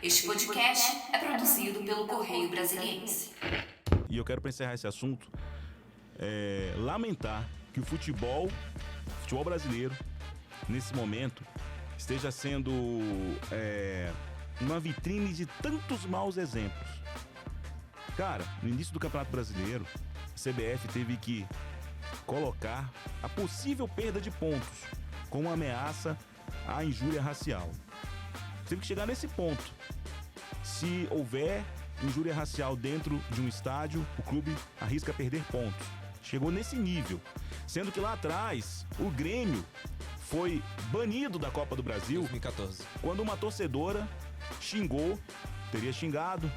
Este podcast é produzido pelo Correio Brasiliense. E eu quero, para encerrar esse assunto, lamentar que o futebol brasileiro, nesse momento, esteja sendo uma vitrine de tantos maus exemplos. Cara, no início do Campeonato Brasileiro, a CBF teve que colocar a possível perda de pontos como ameaça à injúria racial. Teve que chegar nesse ponto. Se houver injúria racial dentro de um estádio, o clube arrisca perder pontos. Chegou nesse nível. Sendo que lá atrás, o Grêmio foi banido da Copa do Brasil 2014. Quando uma torcedora teria xingado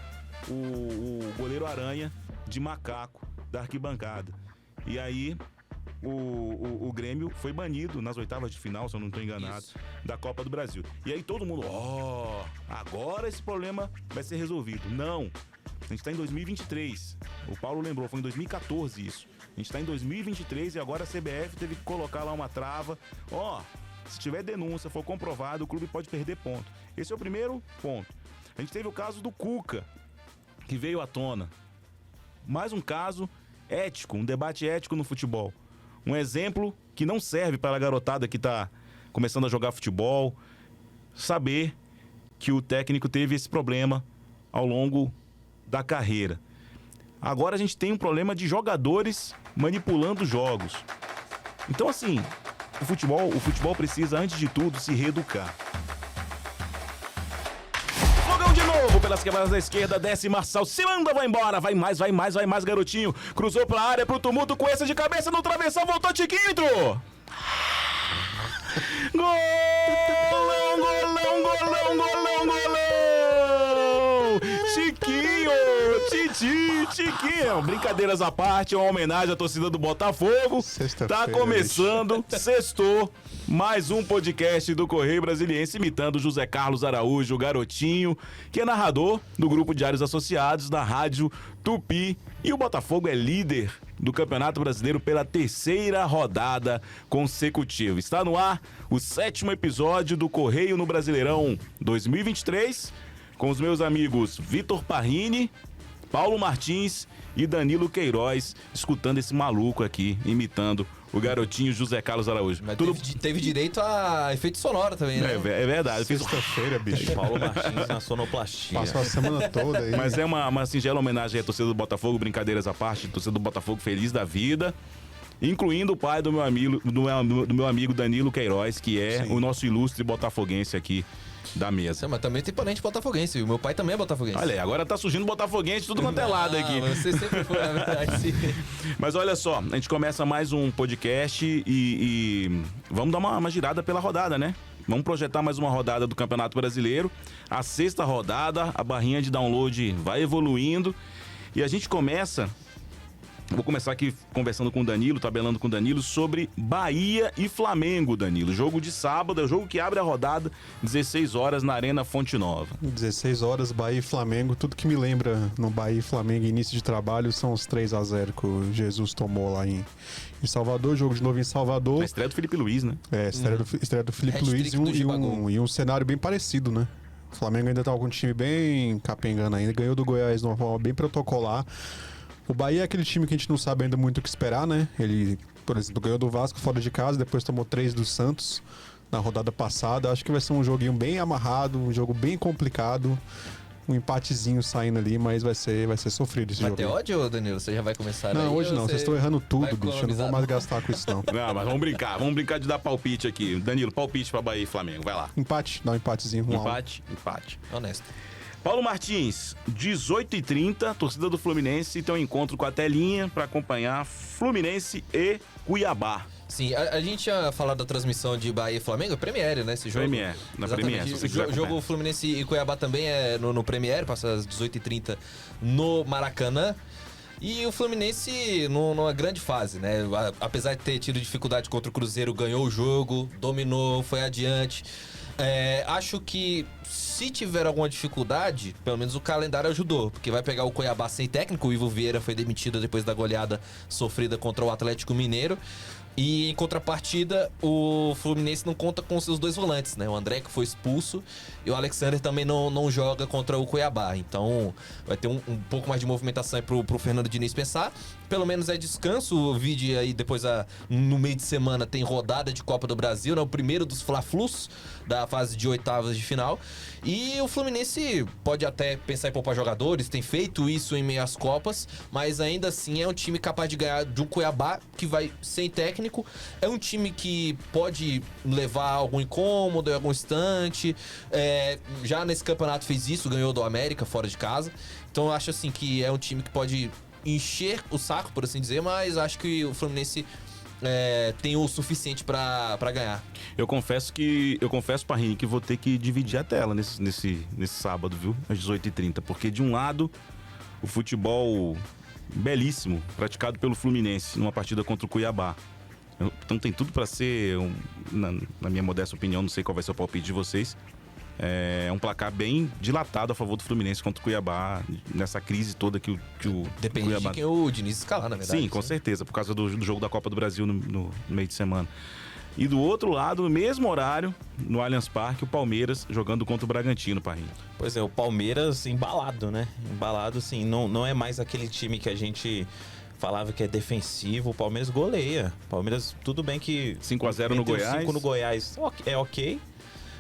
o goleiro Aranha de macaco da arquibancada. E aí o Grêmio foi banido nas oitavas de final, se eu não estou enganado, da Copa do Brasil. E aí todo mundo, agora esse problema vai ser resolvido. Não, a gente está em 2023. O Paulo lembrou, foi em 2014 isso. A gente está em 2023 e agora a CBF teve que colocar lá uma trava. Se tiver denúncia, for comprovado, o clube pode perder ponto. Esse é o primeiro ponto. A gente teve o caso do Cuca, que veio à tona. Mais um caso ético, um debate ético no futebol. Um exemplo que não serve para a garotada que está começando a jogar futebol saber que o técnico teve esse problema ao longo da carreira. Agora a gente tem um problema de jogadores manipulando jogos. Então, assim, o futebol precisa, antes de tudo, se reeducar. Fogão de novo pelas quebradas da esquerda, desce Marçal, se manda, vai embora, vai mais, garotinho. Cruzou pra área, pro tumulto, com essa de cabeça no travessão, voltou, Tiquinho, entrou! Golão! Tiquinho! Brincadeiras à parte, uma homenagem à torcida do Botafogo. Tá começando, sextou, mais um podcast do Correio Brasiliense, imitando José Carlos Araújo, o garotinho, que é narrador do Grupo Diários Associados, da Rádio Tupi. E o Botafogo é líder do Campeonato Brasileiro pela terceira rodada consecutiva. Está no ar o 7º episódio do Correio no Brasileirão 2023, com os meus amigos Vitor Parrini, Paulo Martins e Danilo Queiroz, escutando esse maluco aqui, imitando o garotinho José Carlos Araújo. Mas teve direito a efeito sonoro também, né? É verdade. Sexta-feira, bicho. Paulo Martins na sonoplastia. Passou a semana toda aí. Mas é uma singela homenagem à torcida do Botafogo, brincadeiras à parte, torcida do Botafogo feliz da vida, incluindo o pai do meu amigo Danilo Queiroz, que é o nosso ilustre botafoguense aqui da mesa. Mas também tem parente botafoguense. O meu pai também é botafoguense. Olha aí, agora tá surgindo botafoguense tudo quanto é lado aqui. Você sempre foi, na verdade, sim. Mas olha só, a gente começa mais um podcast e vamos dar uma girada pela rodada, né? Vamos projetar mais uma rodada do Campeonato Brasileiro. A 6ª rodada, a barrinha de download vai evoluindo. E a gente começa... Vou começar aqui conversando com o Danilo, tabelando com o Danilo, sobre Bahia e Flamengo, Danilo. Jogo de sábado, é o jogo que abre a rodada, 16 horas na Arena Fonte Nova. 16 horas, Bahia e Flamengo. Tudo que me lembra no Bahia e Flamengo, início de trabalho, são os 3-0 que o Jesus tomou lá em Salvador. Jogo de novo em Salvador. A estreia do Felipe Luiz, né? Estreia do Felipe Luiz e um cenário bem parecido, né? O Flamengo ainda tá com um time bem capengando ainda. Ganhou do Goiás de uma forma bem protocolar. O Bahia é aquele time que a gente não sabe ainda muito o que esperar, né? Ele, por exemplo, ganhou do Vasco fora de casa, depois tomou 3 do Santos na rodada passada. Acho que vai ser um joguinho bem amarrado, um jogo bem complicado. Um empatezinho saindo ali, mas vai ser sofrido esse jogo. Vai ter ódio, Danilo? Você já vai começar Não, aí, hoje não. Vocês estão errando tudo, bicho. Eu não vou mais gastar com isso, não. Não, mas vamos brincar de dar palpite aqui. Danilo, palpite pra Bahia e Flamengo, vai lá. Empate, dá um empatezinho. Empate. Honesto. Paulo Martins, 18h30, torcida do Fluminense tem um encontro com a telinha para acompanhar Fluminense e Cuiabá. Sim, a gente tinha falado da transmissão de Bahia e Flamengo, é Premiere, né, esse jogo? Premiere, na Premiere, se você quiser O jogo Fluminense e Cuiabá também é no Premiere, passa às 18h30 no Maracanã. E o Fluminense numa grande fase, né? Apesar de ter tido dificuldade contra o Cruzeiro, ganhou o jogo, dominou, foi adiante. Acho que se tiver alguma dificuldade, pelo menos o calendário ajudou, porque vai pegar o Cuiabá sem técnico. O Ivo Vieira foi demitido depois da goleada sofrida contra o Atlético Mineiro. E em contrapartida, o Fluminense não conta com seus 2 volantes, né? O André, que foi expulso, e o Alexander também não joga contra o Cuiabá. Então vai ter um pouco mais de movimentação aí pro Fernando Diniz pensar. Pelo menos é descanso. O vídeo aí depois, no meio de semana, tem rodada de Copa do Brasil, né? O primeiro dos Fla-Flus da fase de oitavas de final. E o Fluminense pode até pensar em poupar jogadores, tem feito isso em meio às Copas, mas ainda assim é um time capaz de ganhar de um Cuiabá que vai sem técnico. É um time que pode levar algum incômodo em algum instante. Já nesse campeonato fez isso, ganhou do América fora de casa. Então eu acho assim que é um time que pode encher o saco, por assim dizer, mas acho que o Fluminense tem o suficiente pra ganhar. Eu confesso, Parrini, que vou ter que dividir a tela nesse sábado, viu? Às 18h30. Porque, de um lado, o futebol belíssimo praticado pelo Fluminense numa partida contra o Cuiabá. Então tem tudo pra ser, na minha modesta opinião, não sei qual vai ser o palpite de vocês, um placar bem dilatado a favor do Fluminense contra o Cuiabá, nessa crise toda que o Depende Cuiabá... de quem o Diniz escalar, na verdade. Sim, com certeza, por causa do jogo da Copa do Brasil no meio de semana. E do outro lado, no mesmo horário, no Allianz Parque, o Palmeiras jogando contra o Bragantino, Parrinho. Pois é, o Palmeiras embalado, né? Embalado, assim, não é mais aquele time que a gente falava que é defensivo. O Palmeiras goleia. O Palmeiras, tudo bem que... 5-0 no Goiás. 5 no Goiás é ok,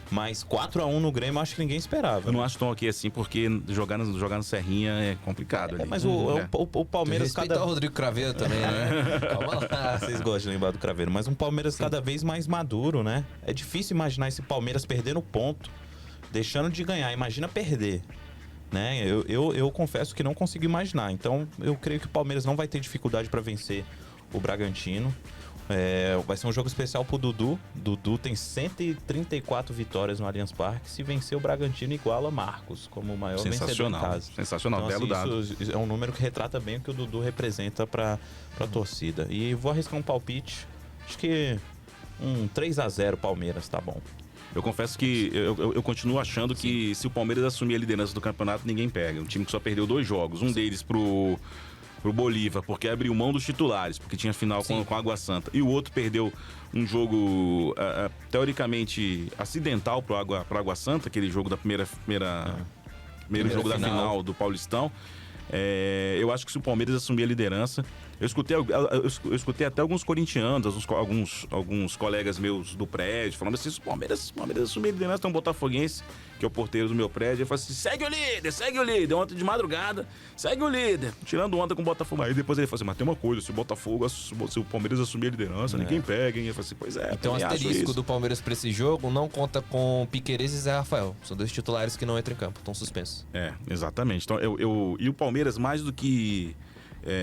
mas 4-1 no Grêmio eu acho que ninguém esperava. Eu não acho tão ok assim, porque jogar no Serrinha é complicado ali. Mas o Palmeiras... Respeitar o Rodrigo Craveiro também, né? Calma lá. Vocês gostam de lembrar do Craveiro. Mas um Palmeiras cada vez mais maduro, né? É difícil imaginar esse Palmeiras perdendo ponto, deixando de ganhar. Imagina perder, né? Eu confesso que não consigo imaginar. Então, eu creio que o Palmeiras não vai ter dificuldade para vencer o Bragantino. Vai ser um jogo especial pro Dudu. Dudu tem 134 vitórias no Allianz Parque. Se vencer o Bragantino, iguala Marcos como o maior vencedor em casa. Sensacional, então, belo dado. Isso é um número que retrata bem o que o Dudu representa pra torcida. E vou arriscar um palpite. Acho que um 3-0 Palmeiras, tá bom. Eu confesso que eu continuo achando que se o Palmeiras assumir a liderança do campeonato, ninguém pega. Um time que só perdeu 2 jogos. Um deles pro Bolívar, porque abriu mão dos titulares, porque tinha final com a Água Santa. E o outro perdeu um jogo teoricamente acidental pro Água Santa, aquele jogo da primeiro jogo da final do Paulistão. Eu acho que se o Palmeiras assumir a liderança... Eu escutei até alguns corintianos, alguns colegas meus do prédio, falando assim: se o Palmeiras assumir a liderança, tem um botafoguense, que é o porteiro do meu prédio, ele fala assim: segue o líder, ontem de madrugada, segue o líder, tirando onda com o Botafogo. Aí depois ele fala assim: mas tem uma coisa, se o Palmeiras assumir a liderança, ninguém pega, hein? Eu falo assim: pois é. Então o asterisco do Palmeiras pra esse jogo não conta com Piquerez e Zé Rafael. São 2 titulares que não entram em campo, estão suspensos. Exatamente. Então, e o Palmeiras, mais do que...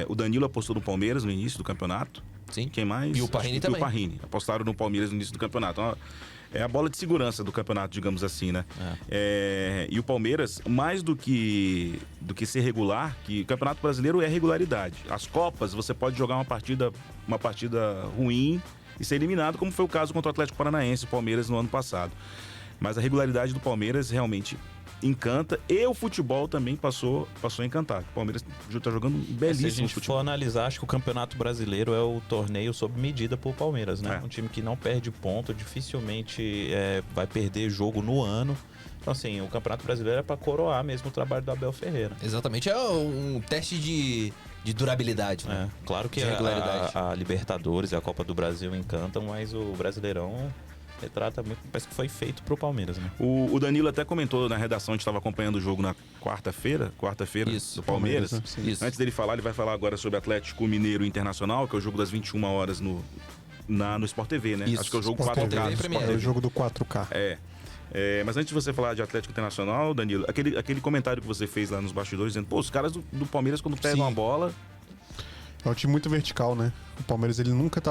o Danilo apostou no Palmeiras no início do campeonato. Sim. Quem mais? E o Parrini também. E o Parrini. Apostaram no Palmeiras no início do campeonato. Então, é a bola de segurança do campeonato, digamos assim, né? E o Palmeiras, mais do que ser regular, que o Campeonato Brasileiro é regularidade. As Copas, você pode jogar uma partida ruim e ser eliminado, como foi o caso contra o Atlético Paranaense, o Palmeiras, no ano passado. Mas a regularidade do Palmeiras realmente encanta, e o futebol também passou a encantar. O Palmeiras está jogando um belíssimo futebol. Se a gente for analisar, acho que o Campeonato Brasileiro é o torneio sob medida pro Palmeiras, né? Um time que não perde ponto, dificilmente vai perder jogo no ano. Então, assim, o Campeonato Brasileiro é para coroar mesmo o trabalho do Abel Ferreira. Exatamente, é um teste de durabilidade, né? Claro que a Libertadores e a Copa do Brasil encantam, mas o Brasileirão retrata muito, parece que foi feito pro Palmeiras, né? O Danilo até comentou na redação, a gente estava acompanhando o jogo na quarta-feira do Palmeiras. Isso. Antes dele falar, ele vai falar agora sobre Atlético Mineiro Internacional, que é o jogo das 21 horas no Sport TV, né? Isso. Acho que é o jogo Sport 4K. TV, É o jogo do 4K. Mas antes de você falar de Atlético Internacional, Danilo, aquele comentário que você fez lá nos bastidores, dizendo, os caras do Palmeiras, quando pegam a bola... É um time muito vertical, né? O Palmeiras, ele nunca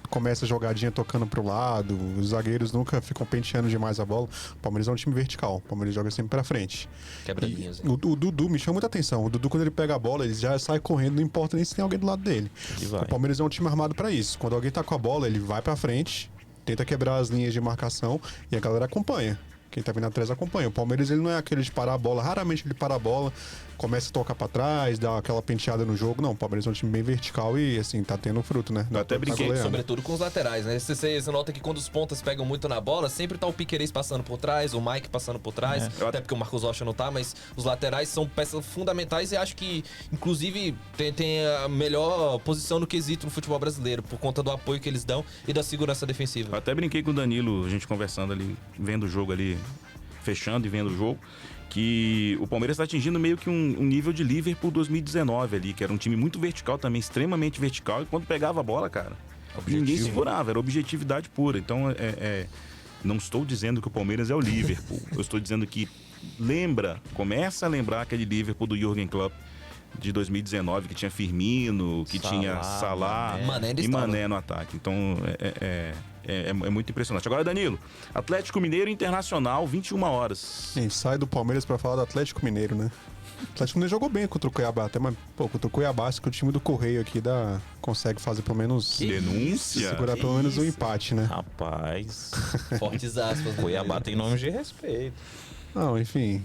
começa a jogadinha tocando pro lado, os zagueiros nunca ficam penteando demais a bola. O Palmeiras é um time vertical, o Palmeiras joga sempre pra frente. Quebra-linhas. O Dudu me chama muita atenção. O Dudu, quando ele pega a bola, ele já sai correndo, não importa nem se tem alguém do lado dele. O Palmeiras é um time armado pra isso. Quando alguém tá com a bola, ele vai pra frente, tenta quebrar as linhas de marcação e a galera acompanha. Quem tá vindo atrás acompanha. O Palmeiras, ele não é aquele de parar a bola. Raramente ele para a bola, começa a tocar pra trás, dá aquela penteada no jogo. Não, o Palmeiras é um time bem vertical e, assim, tá tendo fruto, né? Eu até brinquei, Sobretudo com os laterais, né? Você nota que quando os pontas pegam muito na bola, sempre tá o Piquerez passando por trás, o Mike passando por trás, até porque o Marcos Rocha não tá, mas os laterais são peças fundamentais e acho que, inclusive, tem a melhor posição no quesito no futebol brasileiro, por conta do apoio que eles dão e da segurança defensiva. Eu até brinquei com o Danilo, a gente conversando ali, vendo o jogo ali, fechando e vendo o jogo, que o Palmeiras está atingindo meio que um nível de Liverpool 2019 ali, que era um time muito vertical também, extremamente vertical, e quando pegava a bola, cara, ninguém segurava, era objetividade pura. Então, não estou dizendo que o Palmeiras é o Liverpool, eu estou dizendo que começa a lembrar aquele Liverpool do Jürgen Klopp de 2019, que tinha Firmino, que tinha Salah e Mané no ataque. Então, é muito impressionante. Agora, Danilo, Atlético Mineiro Internacional, 21 horas. A gente sai do Palmeiras pra falar do Atlético Mineiro, né? O Atlético Mineiro jogou bem contra o Cuiabá, até, mas, contra o Cuiabá, acho que o time do Correio aqui consegue fazer pelo menos... Denúncia? Segurar pelo menos um empate, né? Rapaz. Fortes aspas. Cuiabá tem nome de respeito. Não, enfim...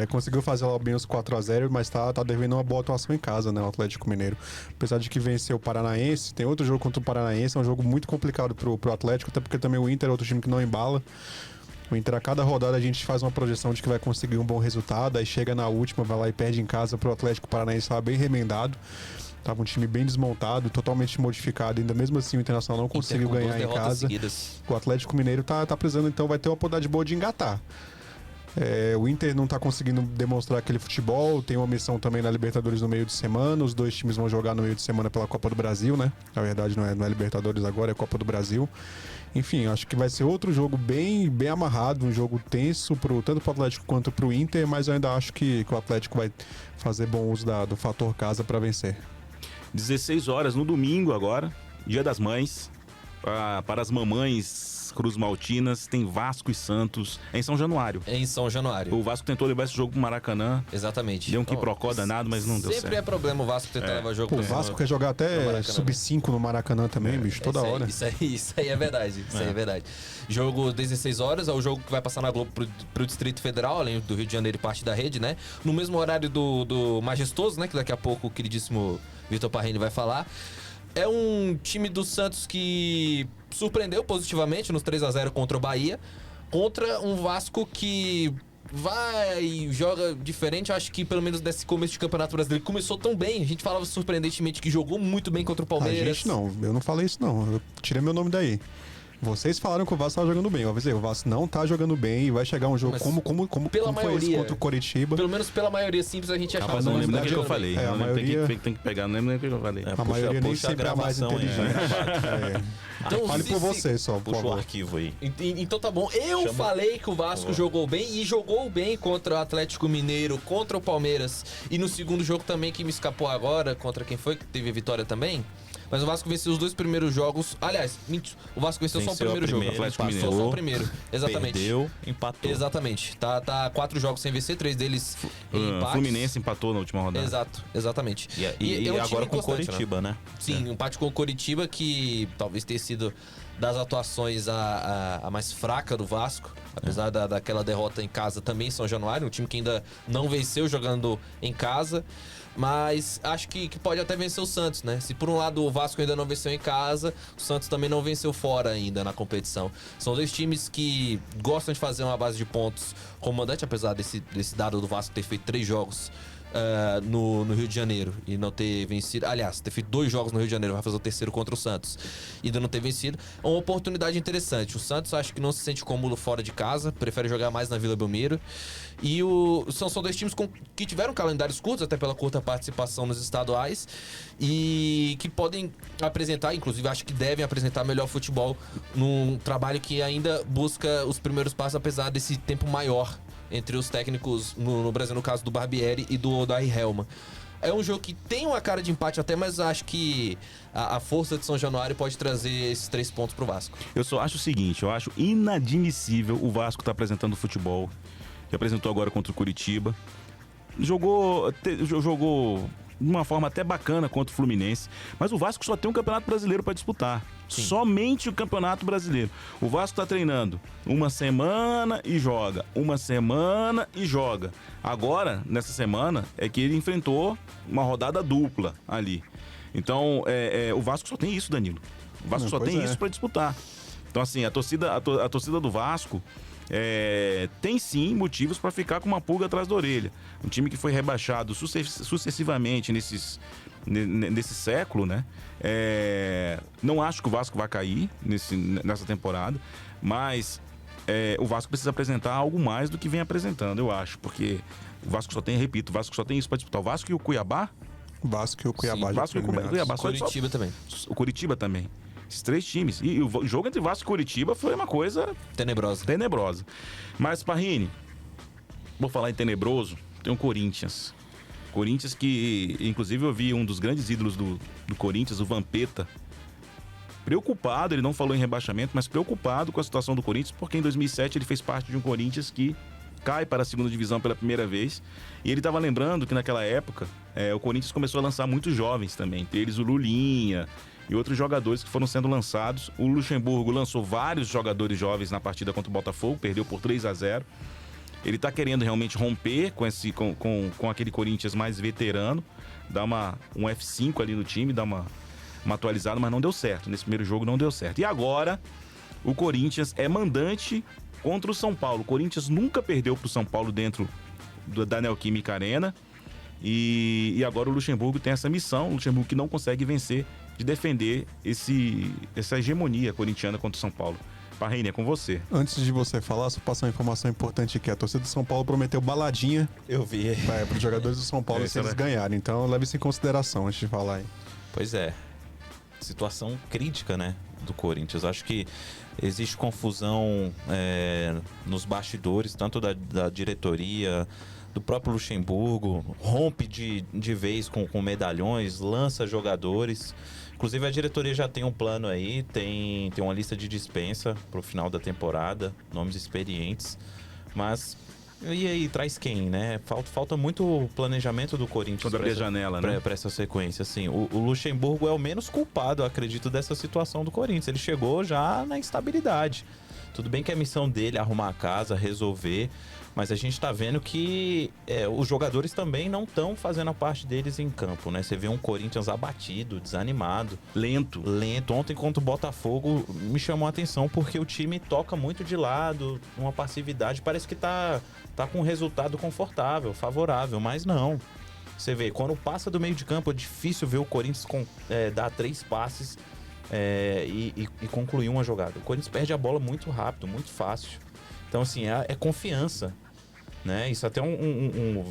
conseguiu fazer lá bem os 4-0, mas tá devendo uma boa atuação em casa, né, o Atlético Mineiro. Apesar de que venceu o Paranaense, tem outro jogo contra o Paranaense, é um jogo muito complicado pro Atlético, até porque também o Inter é outro time que não embala. O Inter, a cada rodada, a gente faz uma projeção de que vai conseguir um bom resultado, aí chega na última, vai lá e perde em casa pro Atlético Paranaense, lá bem remendado. Tava um time bem desmontado, totalmente modificado, ainda mesmo assim o Internacional não conseguiu ganhar em casa. Seguidas. O Atlético Mineiro tá precisando, então vai ter uma oportunidade boa de engatar. O Inter não tá conseguindo demonstrar aquele futebol, tem uma missão também na Libertadores no meio de semana, os dois times vão jogar no meio de semana pela Copa do Brasil, né? Na verdade não é Libertadores agora, é Copa do Brasil. Enfim, acho que vai ser outro jogo bem amarrado, um jogo tenso tanto pro Atlético quanto pro Inter, mas eu ainda acho que o Atlético vai fazer bom uso do fator casa para vencer. 16 horas no domingo agora, Dia das Mães, para as mamães Cruz Maltinas, tem Vasco e Santos em São Januário. Em São Januário. O Vasco tentou levar esse jogo pro Maracanã. Exatamente. Deu um quiprocó danado, mas não deu certo. Sempre é problema o Vasco tentar levar jogo pro o Vasco quer jogar até sub-5 no Maracanã também, bicho, toda hora. Isso aí é verdade. Isso aí é verdade. Jogo 16 horas, é o jogo que vai passar na Globo pro Distrito Federal, além do Rio de Janeiro e parte da rede, né? No mesmo horário do Majestoso, né? Que daqui a pouco o queridíssimo Vitor Parrini vai falar. É um time do Santos que surpreendeu positivamente nos 3-0 contra o Bahia, contra um Vasco que joga diferente. Acho que pelo menos nesse começo de Campeonato Brasileiro começou tão bem. A gente falava surpreendentemente que jogou muito bem contra o Palmeiras. A gente não, eu não falei isso não, eu tirei meu nome daí. Vocês falaram que o Vasco tava jogando bem. Eu avisei, o Vasco não tá jogando bem e vai chegar um jogo como foi esse contra o Coritiba. Pelo menos pela maioria simples a gente achava. Mas não lembro nem o que eu falei. A maioria tem que pegar, não lembro nem o que eu falei. A maioria nem sempre é a mais inteligente. Então, fale por você só, por favor. Puxa o favor. arquivo aí. Então tá bom. Eu falei que o Vasco jogou bem e jogou bem contra o Atlético Mineiro, contra o Palmeiras. E no segundo jogo também, que me escapou agora, contra quem foi que teve a vitória também. Mas o Vasco venceu os dois primeiros jogos. Aliás, o Vasco venceu só o primeiro jogo. Venceu só o primeiro. Exatamente. Perdeu, empatou. Exatamente. Tá 4 jogos sem vencer, 3 deles em empates. Fluminense empatou na última rodada. Exato, exatamente. E é um agora time com o Coritiba, né? Sim, um empate com o Coritiba que talvez tenha sido das atuações a mais fraca do Vasco. Apesar daquela derrota em casa também em São Januário. Um time que ainda não venceu jogando em casa. Mas acho que pode até vencer o Santos, né? Se por um lado o Vasco ainda não venceu em casa, o Santos também não venceu fora ainda na competição. São dois times que gostam de fazer uma base de pontos como mandante, apesar desse dado do Vasco ter feito 3 jogos no Rio de Janeiro e não ter vencido. Aliás, ter feito 2 jogos no Rio de Janeiro, vai fazer o terceiro contra o Santos e ainda não ter vencido. É uma oportunidade interessante. O Santos acho que não se sente cômodo fora de casa, prefere jogar mais na Vila Belmiro. E são 2 times que tiveram calendários curtos, até pela curta participação nos estaduais, e que podem apresentar, inclusive acho que devem apresentar melhor futebol num trabalho que ainda busca os primeiros passos, apesar desse tempo maior entre os técnicos no Brasil, no caso do Barbieri e do Odair Helman. É um jogo que tem uma cara de empate até, mas acho que a força de São Januário pode trazer esses 3 pontos pro Vasco. Eu só acho o seguinte, eu acho inadmissível o Vasco tá apresentando futebol, que apresentou agora contra o Curitiba. Jogou de uma forma até bacana contra o Fluminense. Mas o Vasco só tem um Campeonato Brasileiro para disputar. Sim. Somente o Campeonato Brasileiro. O Vasco tá treinando uma semana e joga. Uma semana e joga. Agora, nessa semana, é que ele enfrentou uma rodada dupla ali. Então, o Vasco só tem isso, Danilo. O Vasco só tem isso para disputar. Então, assim, a torcida do Vasco tem sim motivos para ficar com uma pulga atrás da orelha. Um time que foi rebaixado sucessivamente nesse século, né? Não acho que o Vasco vai cair nessa temporada, mas o Vasco precisa apresentar algo mais do que vem apresentando, eu acho, porque o Vasco só tem, repito, o Vasco só tem isso para disputar. O Vasco e o Cuiabá. Vasco e o Cuiabá. Sim, Vasco e o Cuiabá. Curitiba também. O Curitiba também. Esses 3 times. E o jogo entre Vasco e Curitiba foi uma coisa tenebrosa. Mas, Parrini, vou falar em tenebroso, tem um Corinthians. Corinthians que, inclusive, eu vi um dos grandes ídolos do Corinthians, o Vampeta, preocupado, ele não falou em rebaixamento, mas preocupado com a situação do Corinthians, porque em 2007 ele fez parte de um Corinthians que cai para a segunda divisão pela primeira vez. E ele estava lembrando que naquela época o Corinthians começou a lançar muitos jovens também. Entre eles o Lulinha e outros jogadores que foram sendo lançados. O Luxemburgo lançou vários jogadores jovens na partida contra o Botafogo, perdeu por 3-0. Ele está querendo realmente romper com aquele Corinthians mais veterano, dar um F5 ali no time, dar uma atualizada, mas não deu certo. Nesse primeiro jogo não deu certo. E agora o Corinthians é mandante contra o São Paulo. O Corinthians nunca perdeu para o São Paulo dentro da Neoquímica Arena. E agora o Luxemburgo tem essa missão, o Luxemburgo que não consegue vencer, de defender essa hegemonia corintiana contra o São Paulo. Parrini, é com você. Antes de você falar, só passar uma informação importante aqui. A torcida do São Paulo prometeu baladinha. Eu vi. Para os jogadores do São Paulo se eles ganharem. Então leve isso em consideração antes de falar aí. Pois é. Situação crítica, né? Do Corinthians. Acho que existe confusão nos bastidores, tanto da diretoria, do próprio Luxemburgo, rompe de vez com medalhões, lança jogadores. Inclusive a diretoria já tem um plano aí, tem uma lista de dispensa pro final da temporada, nomes experientes, mas e aí traz quem, né? Falta muito planejamento do Corinthians para abrir a janela, né? Para essa sequência, assim. O Luxemburgo é o menos culpado, eu acredito, dessa situação do Corinthians. Ele chegou já na instabilidade. Tudo bem que a missão dele é arrumar a casa, resolver, mas a gente tá vendo que os jogadores também não estão fazendo a parte deles em campo, né? Você vê um Corinthians abatido, desanimado. Lento. Ontem contra o Botafogo me chamou a atenção porque o time toca muito de lado, uma passividade, parece que tá com um resultado confortável, favorável, mas não. Você vê, quando passa do meio de campo é difícil ver o Corinthians dar 3 passes e concluir uma jogada. O Corinthians perde a bola muito rápido, muito fácil. Então, assim, é confiança, né? Isso até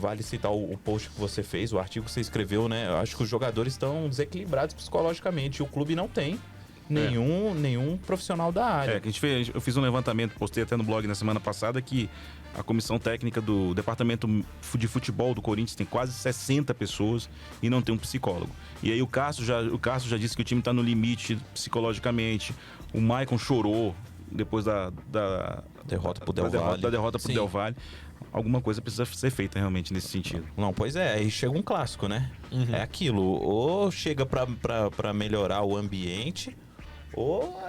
vale citar o post que você fez, o artigo que você escreveu, né? Eu acho que os jogadores estão desequilibrados psicologicamente e o clube não tem nenhum profissional da área. Eu fiz um levantamento, postei até no blog na semana passada, que a comissão técnica do departamento de futebol do Corinthians tem quase 60 pessoas e não tem um psicólogo. E aí o Cássio já disse que o time está no limite psicologicamente. O Maicon chorou depois da derrota pro Del Valle. Da derrota pro Del Valle. Alguma coisa precisa ser feita realmente nesse sentido. Não, pois é, aí chega um clássico, né? Uhum. É aquilo, ou chega pra melhorar o ambiente, ou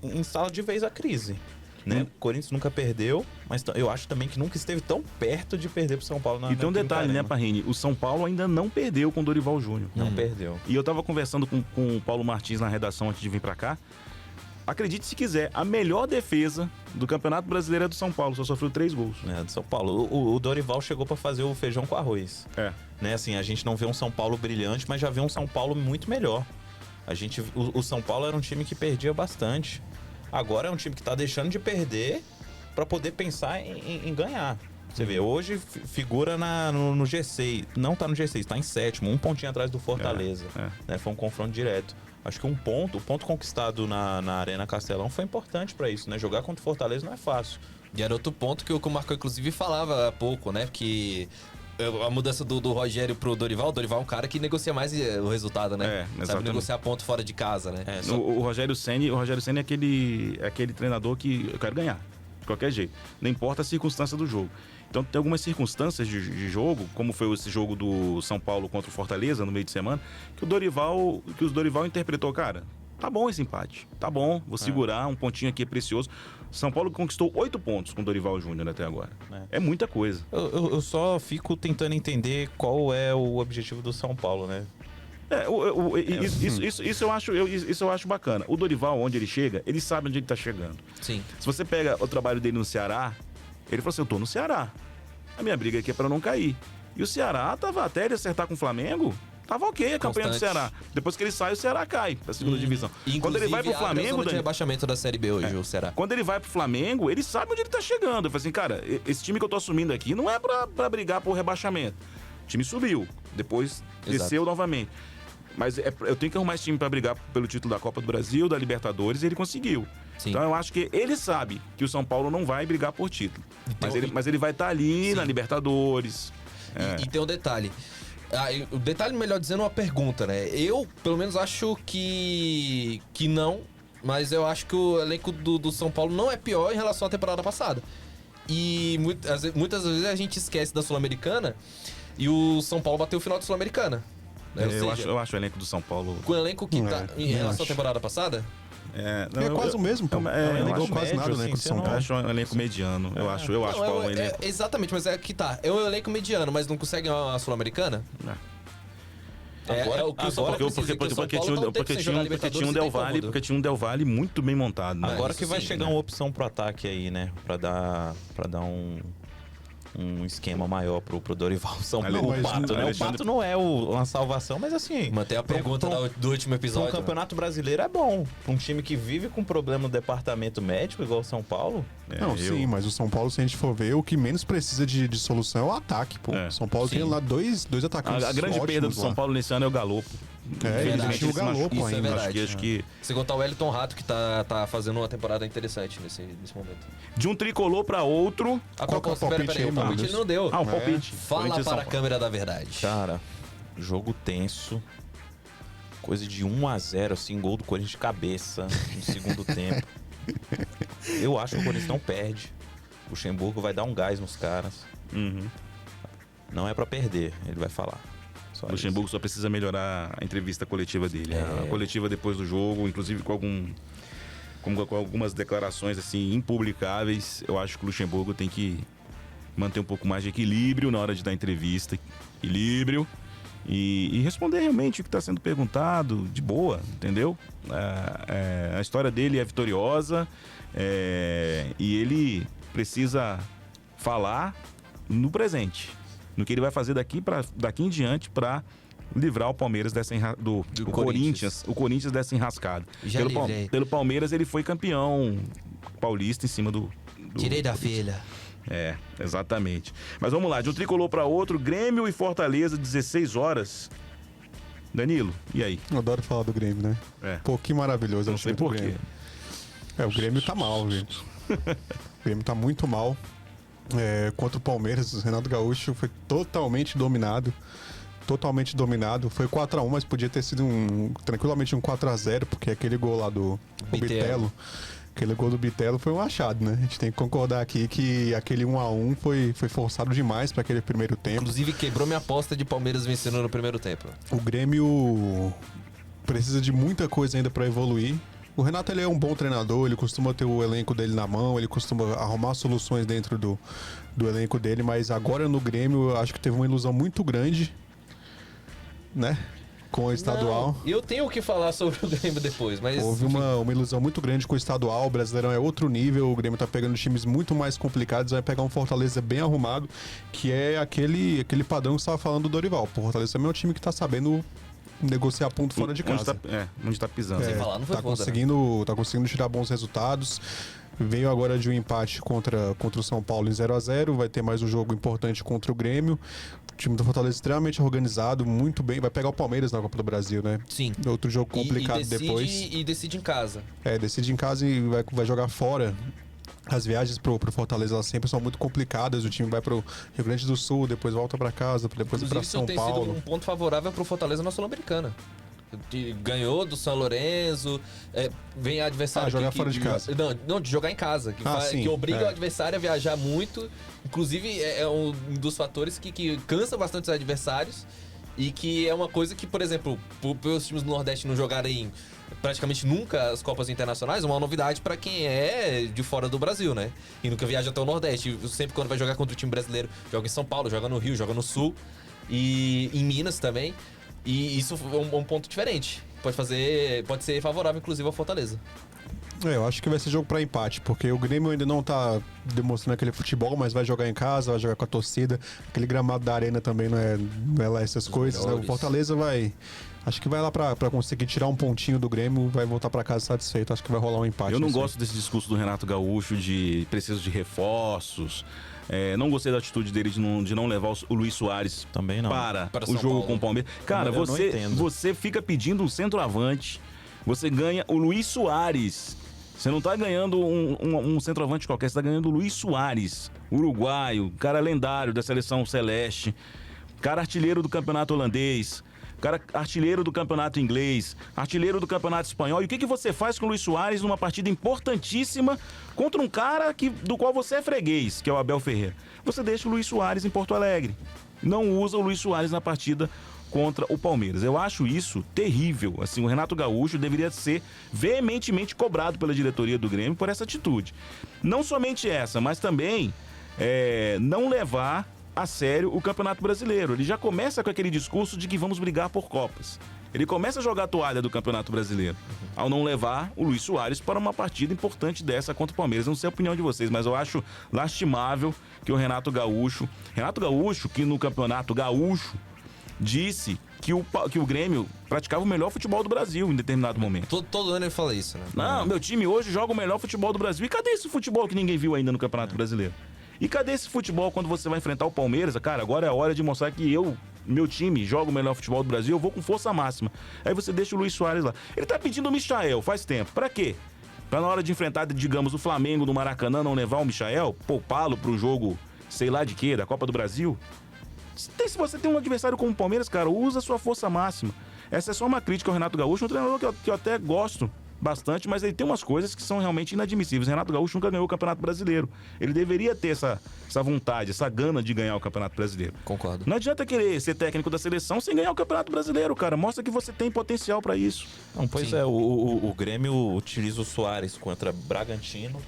instala de vez a crise. Né? O Corinthians nunca perdeu, mas eu acho também que nunca esteve tão perto de perder pro São Paulo na E tem um detalhe, né, Parrini? O São Paulo ainda não perdeu com o Dorival Júnior. Não perdeu. E eu tava conversando com o Paulo Martins na redação antes de vir pra cá. Acredite se quiser, a melhor defesa do Campeonato Brasileiro é do São Paulo, só sofreu 3 gols. Do São Paulo. O Dorival chegou pra fazer o feijão com arroz. Né, assim, a gente não vê um São Paulo brilhante, mas já vê um São Paulo muito melhor. O São Paulo era um time que perdia bastante. Agora é um time que tá deixando de perder pra poder pensar em ganhar. Você vê, hoje figura no G6. Não tá no G6, tá em 7º, um pontinho atrás do Fortaleza. Né, foi um confronto direto. Acho que o ponto conquistado na Arena Castelão foi importante pra isso, né? Jogar contra o Fortaleza não é fácil. E era outro ponto que o Marcão, inclusive, falava há pouco, né? Que a mudança do Rogério pro Dorival. O Dorival é um cara que negocia mais o resultado, né? Sabe negociar ponto fora de casa, né? O Rogério Ceni é aquele treinador que eu quero ganhar. qualquer jeito. Não importa a circunstância do jogo. Então tem algumas circunstâncias de jogo, como foi esse jogo do São Paulo contra o Fortaleza no meio de semana, que o Dorival interpretou, cara, tá bom esse empate, tá bom, vou segurar, um pontinho aqui é precioso. São Paulo conquistou 8 pontos com o Dorival Júnior até agora. É muita coisa. Eu só fico tentando entender qual é o objetivo do São Paulo, né? Isso eu acho bacana. O Dorival, onde ele chega, ele sabe onde ele tá chegando. Sim. Se você pega o trabalho dele no Ceará, ele falou assim, eu tô no Ceará. A minha briga aqui é pra não cair. E o Ceará tava, até ele acertar com o Flamengo, tava ok a campanha do Ceará. Depois que ele sai, o Ceará cai pra segunda divisão. Quando ele vai pro Flamengo, de rebaixamento da Série B hoje, o Ceará. Quando ele vai pro Flamengo, ele sabe onde ele tá chegando. Eu falei assim, cara, esse time que eu tô assumindo aqui não é pra brigar por rebaixamento. O time subiu, depois desceu novamente. Mas eu tenho que arrumar esse time pra brigar pelo título da Copa do Brasil, da Libertadores, e ele conseguiu. Sim. Então eu acho que ele sabe que o São Paulo não vai brigar por título. Mas ele vai estar ali na Libertadores. E tem um detalhe. O detalhe, melhor dizendo, é uma pergunta, né? Eu, pelo menos, acho que não, mas eu acho que o elenco do São Paulo não é pior em relação à temporada passada. E muitas vezes a gente esquece da Sul-Americana e o São Paulo bateu o final da Sul-Americana. Né? Eu acho o elenco do São Paulo... Com o elenco que tá em relação à temporada passada? É quase o mesmo, pô. Não mudou quase nada, né, com o São Paulo. Eu acho um elenco mediano. Eu acho Paulo um elenco... Exatamente, mas é que tá. É um elenco mediano, mas não consegue a Sul-Americana? O que o São Paulo precisa, porque tinha um Del Valle muito bem montado. Né? Agora que vai chegar uma opção pro ataque aí, né? Pra dar um esquema maior pro Dorival. O Pato, né? O Pato não é uma salvação, mas assim... Manter a pergunta do último episódio. O Campeonato Brasileiro é bom. Um time que vive com problema no departamento médico, igual o São Paulo... Sim, mas o São Paulo, se a gente for ver, o que menos precisa de solução é o ataque, pô. O São Paulo tem lá dois atacantes A grande perda do São Paulo nesse ano é o Galopo. Ele tinha o Galopo Isso ainda. É verdade. Acho que... Se contar o Wellington Rato, que tá fazendo uma temporada interessante nesse momento. De um tricolor pra outro... Qual que é o palpite aí, o palpite ele não deu. o palpite. Fala para a câmera da verdade. Cara, jogo tenso. Coisa de 1-0, assim, gol do Corinthians de cabeça no segundo tempo. Eu acho que o Corinthians não perde. O Luxemburgo vai dar um gás nos caras. Não é pra perder, ele vai falar. O Luxemburgo só precisa melhorar a entrevista coletiva dele. A coletiva depois do jogo, inclusive com algumas declarações assim impublicáveis. Eu acho que o Luxemburgo tem que manter um pouco mais de equilíbrio na hora de dar entrevista. Equilíbrio. E responder realmente o que está sendo perguntado de boa, entendeu? A história dele é vitoriosa e ele precisa falar no presente, no que ele vai fazer daqui em diante para livrar o Palmeiras do Corinthians dessa enrascada. Pelo Palmeiras ele foi campeão paulista em cima do Tirei da filha. Exatamente. Mas vamos lá, de um tricolor para outro, Grêmio e Fortaleza, 16 horas. Danilo, e aí? Eu adoro falar do Grêmio, né? Pô, que maravilhoso. Não sei por quê. O Grêmio tá mal, gente. O Grêmio tá muito mal. Contra o Palmeiras, o Renato Gaúcho foi totalmente dominado. Foi 4-1, mas podia ter sido tranquilamente um 4-0, porque aquele gol lá do Bitelo. Aquele gol do Bitelo foi um achado, né? A gente tem que concordar aqui que aquele 1-1 foi forçado demais para aquele primeiro tempo. Inclusive quebrou minha aposta de Palmeiras vencendo no primeiro tempo. O Grêmio precisa de muita coisa ainda para evoluir. O Renato, ele é um bom treinador, ele costuma ter o elenco dele na mão, ele costuma arrumar soluções dentro do elenco dele, mas agora no Grêmio eu acho que teve uma ilusão muito grande, né? Com o estadual. Não, eu tenho o que falar sobre o Grêmio depois, mas... Houve uma ilusão muito grande com o estadual, o Brasileirão é outro nível, o Grêmio tá pegando times muito mais complicados, vai pegar um Fortaleza bem arrumado, que é aquele padrão que você estava falando do Dorival. O Fortaleza também é um time que tá sabendo negociar ponto fora de casa. Onde tá pisando. Sem falar, não foi tá conseguindo tirar bons resultados. Veio agora de um empate contra o São Paulo em 0-0, vai ter mais um jogo importante contra o Grêmio. O time do Fortaleza extremamente organizado, muito bem. Vai pegar o Palmeiras na Copa do Brasil, né? Sim. Outro jogo complicado depois. E decide em casa. Decide em casa e vai jogar fora. As viagens pro Fortaleza elas sempre são muito complicadas. O time vai pro Rio Grande do Sul, depois volta para casa, depois para São Paulo. Inclusive, isso tem sido um ponto favorável pro Fortaleza na Sul-Americana. Ganhou do São Lourenço, vem adversário... jogar fora de casa. Não, de jogar em casa, sim, que obriga o adversário a viajar muito. Inclusive, é um dos fatores que cansa bastante os adversários e que é uma coisa que, por exemplo, os times do Nordeste não jogarem praticamente nunca as Copas Internacionais, é uma novidade pra quem é de fora do Brasil, né? E nunca viaja até o Nordeste. Sempre quando vai jogar contra o time brasileiro, joga em São Paulo, joga no Rio, joga no Sul e em Minas também. E isso é um ponto diferente. Pode ser favorável, inclusive, ao Fortaleza. Eu acho que vai ser jogo pra empate, porque o Grêmio ainda não tá demonstrando aquele futebol, mas vai jogar em casa, vai jogar com a torcida. Aquele gramado da arena também não é lá essas coisas, né? O Fortaleza acho que vai lá pra conseguir tirar um pontinho do Grêmio, vai voltar pra casa satisfeito. Acho que vai rolar um empate. Eu não gosto desse discurso do Renato Gaúcho de preciso de reforços. Não gostei da atitude dele de não levar o Luis Soares também não para o São jogo Paulo. com o Palmeiras. Cara, você fica pedindo um centroavante, você ganha o Luis Soares. Você não tá ganhando um centroavante qualquer, você tá ganhando o Luis Soares, uruguaio, cara lendário da seleção celeste, cara artilheiro do campeonato holandês, cara artilheiro do campeonato inglês, artilheiro do campeonato espanhol. E o que você faz com o Luis Soares numa partida importantíssima contra um cara do qual você é freguês, que é o Abel Ferreira? Você deixa o Luis Soares em Porto Alegre. Não usa o Luis Soares na partida contra o Palmeiras. Eu acho isso terrível. Assim, o Renato Gaúcho deveria ser veementemente cobrado pela diretoria do Grêmio por essa atitude. Não somente essa, mas também não levar a sério o Campeonato Brasileiro. Ele já começa com aquele discurso de que vamos brigar por Copas. Ele começa a jogar a toalha do Campeonato Brasileiro ao não levar o Luis Soares para uma partida importante dessa contra o Palmeiras. Não sei a opinião de vocês, mas eu acho lastimável que o Renato Gaúcho, que no Campeonato Gaúcho disse que o Grêmio praticava o melhor futebol do Brasil em determinado momento. Todo ano ele fala isso, né? Não, meu time hoje joga o melhor futebol do Brasil. E cadê esse futebol que ninguém viu ainda no Campeonato Brasileiro? E cadê esse futebol quando você vai enfrentar o Palmeiras? Cara, agora é a hora de mostrar que meu time joga o melhor futebol do Brasil, eu vou com força máxima. Aí você deixa o Luis Soares lá. Ele tá pedindo o Michael faz tempo. Pra quê? Pra na hora de enfrentar, digamos, o Flamengo no Maracanã, não levar o Michael, poupá-lo pro jogo, sei lá de quê, da Copa do Brasil? Se você tem um adversário como o Palmeiras, cara, usa a sua força máxima. Essa é só uma crítica ao Renato Gaúcho, um treinador que eu até gosto bastante, mas ele tem umas coisas que são realmente inadmissíveis. O Renato Gaúcho nunca ganhou o Campeonato Brasileiro. Ele deveria ter essa vontade, essa gana de ganhar o Campeonato Brasileiro. Concordo. Não adianta querer ser técnico da seleção sem ganhar o Campeonato Brasileiro, cara. Mostra que você tem potencial pra isso. Não, pois é, o Grêmio utiliza o Soares contra Bragantino,